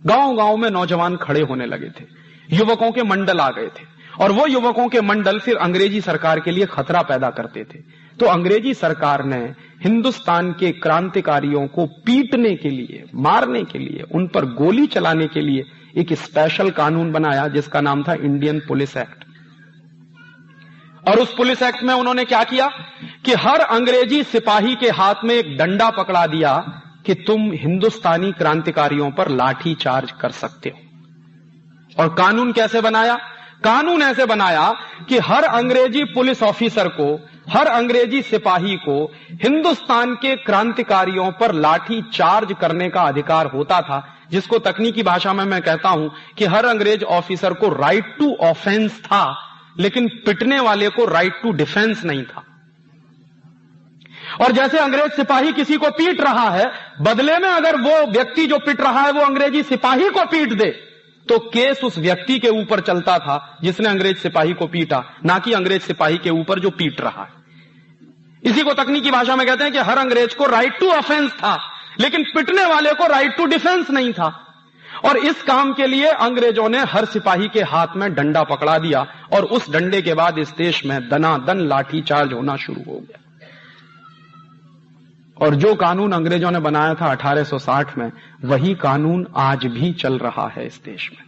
गांव गांव में नौजवान खड़े होने लगे थे, युवकों के मंडल आ गए थे और वो युवकों के मंडल फिर अंग्रेजी सरकार के लिए खतरा पैदा करते थे। तो अंग्रेजी सरकार ने हिंदुस्तान के क्रांतिकारियों को पीटने के लिए, मारने के लिए, उन पर गोली चलाने के लिए एक स्पेशल कानून बनाया जिसका नाम था इंडियन पुलिस एक्ट। और उस पुलिस एक्ट में उन्होंने क्या किया कि हर अंग्रेजी सिपाही के हाथ में एक डंडा पकड़ा दिया कि तुम हिंदुस्तानी क्रांतिकारियों पर लाठी चार्ज कर सकते हो। और कानून कैसे बनाया? कानून ऐसे बनाया कि हर अंग्रेजी पुलिस ऑफिसर को, हर अंग्रेजी सिपाही को हिंदुस्तान के क्रांतिकारियों पर लाठी चार्ज करने का अधिकार होता था, जिसको तकनीकी भाषा में मैं कहता हूं कि हर अंग्रेज ऑफिसर को राइट टू ऑफेंस था, लेकिन पिटने वाले को राइट टू डिफेंस नहीं था। और जैसे अंग्रेज सिपाही किसी को पीट रहा है, बदले में अगर वो व्यक्ति जो पिट रहा है वो अंग्रेजी सिपाही को पीट दे, तो केस उस व्यक्ति के ऊपर चलता था जिसने अंग्रेज सिपाही को पीटा, ना कि अंग्रेज सिपाही के ऊपर जो पीट रहा है। इसी को तकनीकी भाषा में कहते हैं कि हर अंग्रेज को राइट टू ऑफेंस था, लेकिन पिटने वाले को राइट टू डिफेंस नहीं था। और इस काम के लिए अंग्रेजों ने हर सिपाही के हाथ में डंडा पकड़ा दिया और उस डंडे के बाद इस देश में दनादन लाठी चार्ज होना शुरू हो गया। और जो कानून अंग्रेजों ने बनाया था 1860 में, वही कानून आज भी चल रहा है इस देश में।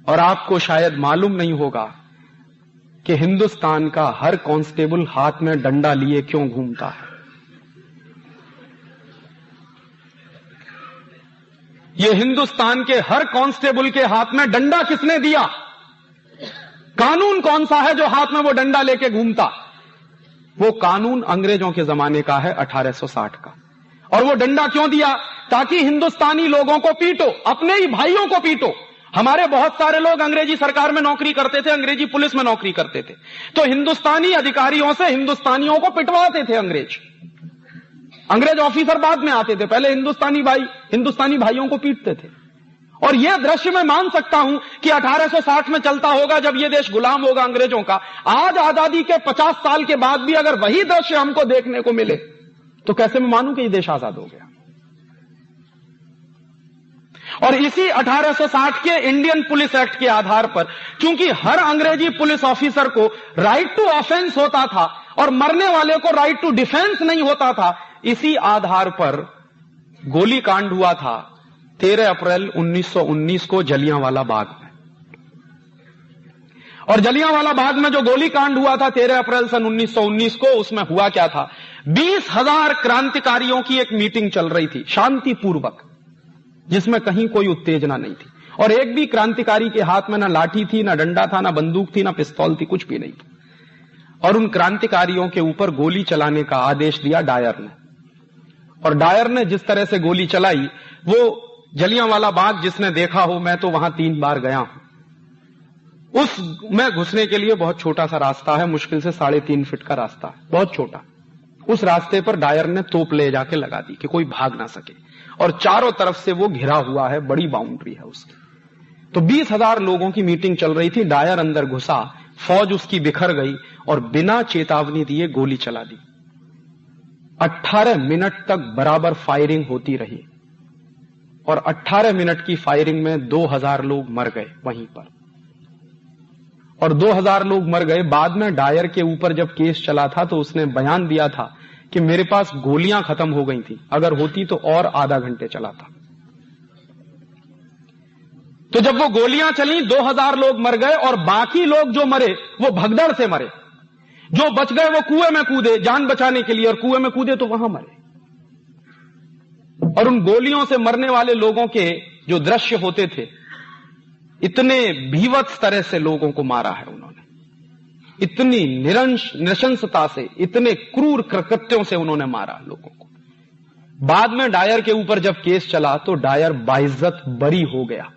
और आपको शायद मालूम नहीं होगा कि हिंदुस्तान का हर कांस्टेबल हाथ में डंडा लिए क्यों घूमता है। ये हिंदुस्तान के हर कांस्टेबल के हाथ में डंडा किसने दिया? कानून कौन सा है जो हाथ में वो डंडा लेके घूमता? वो कानून अंग्रेजों के जमाने का है, 1860 का। और वो डंडा क्यों दिया? ताकि हिंदुस्तानी लोगों को पीटो, अपने ही भाइयों को पीटो। हमारे बहुत सारे लोग अंग्रेजी सरकार में नौकरी करते थे, अंग्रेजी पुलिस में नौकरी करते थे, तो हिंदुस्तानी अधिकारियों से हिंदुस्तानियों को पिटवाते थे अंग्रेज। अंग्रेज ऑफिसर बाद में आते थे, पहले हिंदुस्तानी भाइयों को पीटते थे। और यह दृश्य मैं मान सकता हूं कि 1860 में चलता होगा जब यह देश गुलाम होगा अंग्रेजों का। आज आजादी के 50 साल के बाद भी अगर वही दृश्य हमको देखने को मिले तो कैसे मैं मानूं कि यह देश आजाद हो गया। और इसी 1860 के इंडियन पुलिस एक्ट के आधार पर, क्योंकि हर अंग्रेजी पुलिस ऑफिसर को राइट टू ऑफेंस होता था और मरने वाले को राइट टू डिफेंस नहीं होता था, इसी आधार पर गोली कांड हुआ था 13 अप्रैल 1919 को जलियांवाला बाग में। और जलियांवाला बाग में जो गोली कांड हुआ था 13 अप्रैल सन 1919 को, उसमें हुआ क्या था? 20,000 क्रांतिकारियों की एक मीटिंग चल रही थी शांतिपूर्वक, जिसमें कहीं कोई उत्तेजना नहीं थी। और एक भी क्रांतिकारी के हाथ में ना लाठी थी, ना डंडा था, ना बंदूक थी, ना पिस्तौल थी, कुछ भी नहीं था। और उन क्रांतिकारियों के ऊपर गोली चलाने का आदेश दिया डायर ने। और डायर ने जिस तरह से गोली चलाई, वो जलियांवाला बाग जिसने देखा हो, मैं तो वहां 3 बार गया हूं। उसमें घुसने के लिए बहुत छोटा सा रास्ता है, मुश्किल से 3.5 फीट का रास्ता है, बहुत छोटा। उस रास्ते पर डायर ने तोप ले जाके लगा दी कि कोई भाग ना सके, और चारों तरफ से वो घिरा हुआ है, बड़ी बाउंड्री है उसकी। तो 20,000 लोगों की मीटिंग चल रही थी, डायर अंदर घुसा, फौज उसकी बिखर गई और बिना चेतावनी दिए गोली चला दी। 18 मिनट तक बराबर फायरिंग होती रही और 18 मिनट की फायरिंग में 2,000 लोग मर गए वहीं पर, और 2,000 लोग मर गए। बाद में डायर के ऊपर जब केस चला था तो उसने बयान दिया था कि मेरे पास गोलियां खत्म हो गई थी, अगर होती तो और आधा घंटे चला था। तो जब वो गोलियां चली 2,000 लोग मर गए और बाकी लोग जो मरे वो भगदड़ से मरे, जो बच गए वो कुएं में कूदे जान बचाने के लिए, और कुएं में कूदे तो वहां मरे। और उन गोलियों से मरने वाले लोगों के जो दृश्य होते थे, इतने भीवत्स तरह से लोगों को मारा है उन्होंने, इतनी नृशंसता से, इतने क्रूर कृत्यों से उन्होंने मारा लोगों को। बाद में डायर के ऊपर जब केस चला तो डायर बाइज्जत बरी हो गया,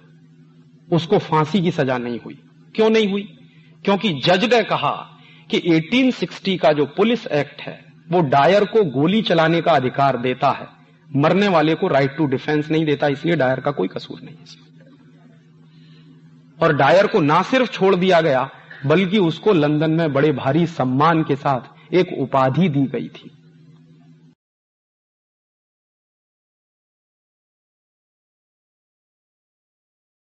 उसको फांसी की सजा नहीं हुई। क्यों नहीं हुई? क्योंकि जज ने कहा कि 1860 का जो पुलिस एक्ट है वो डायर को गोली चलाने का अधिकार देता है, मरने वाले को राइट टू डिफेंस नहीं देता, इसलिए डायर का कोई कसूर नहीं है। और डायर को ना सिर्फ छोड़ दिया गया बल्कि उसको लंदन में बड़े भारी सम्मान के साथ एक उपाधि दी गई थी।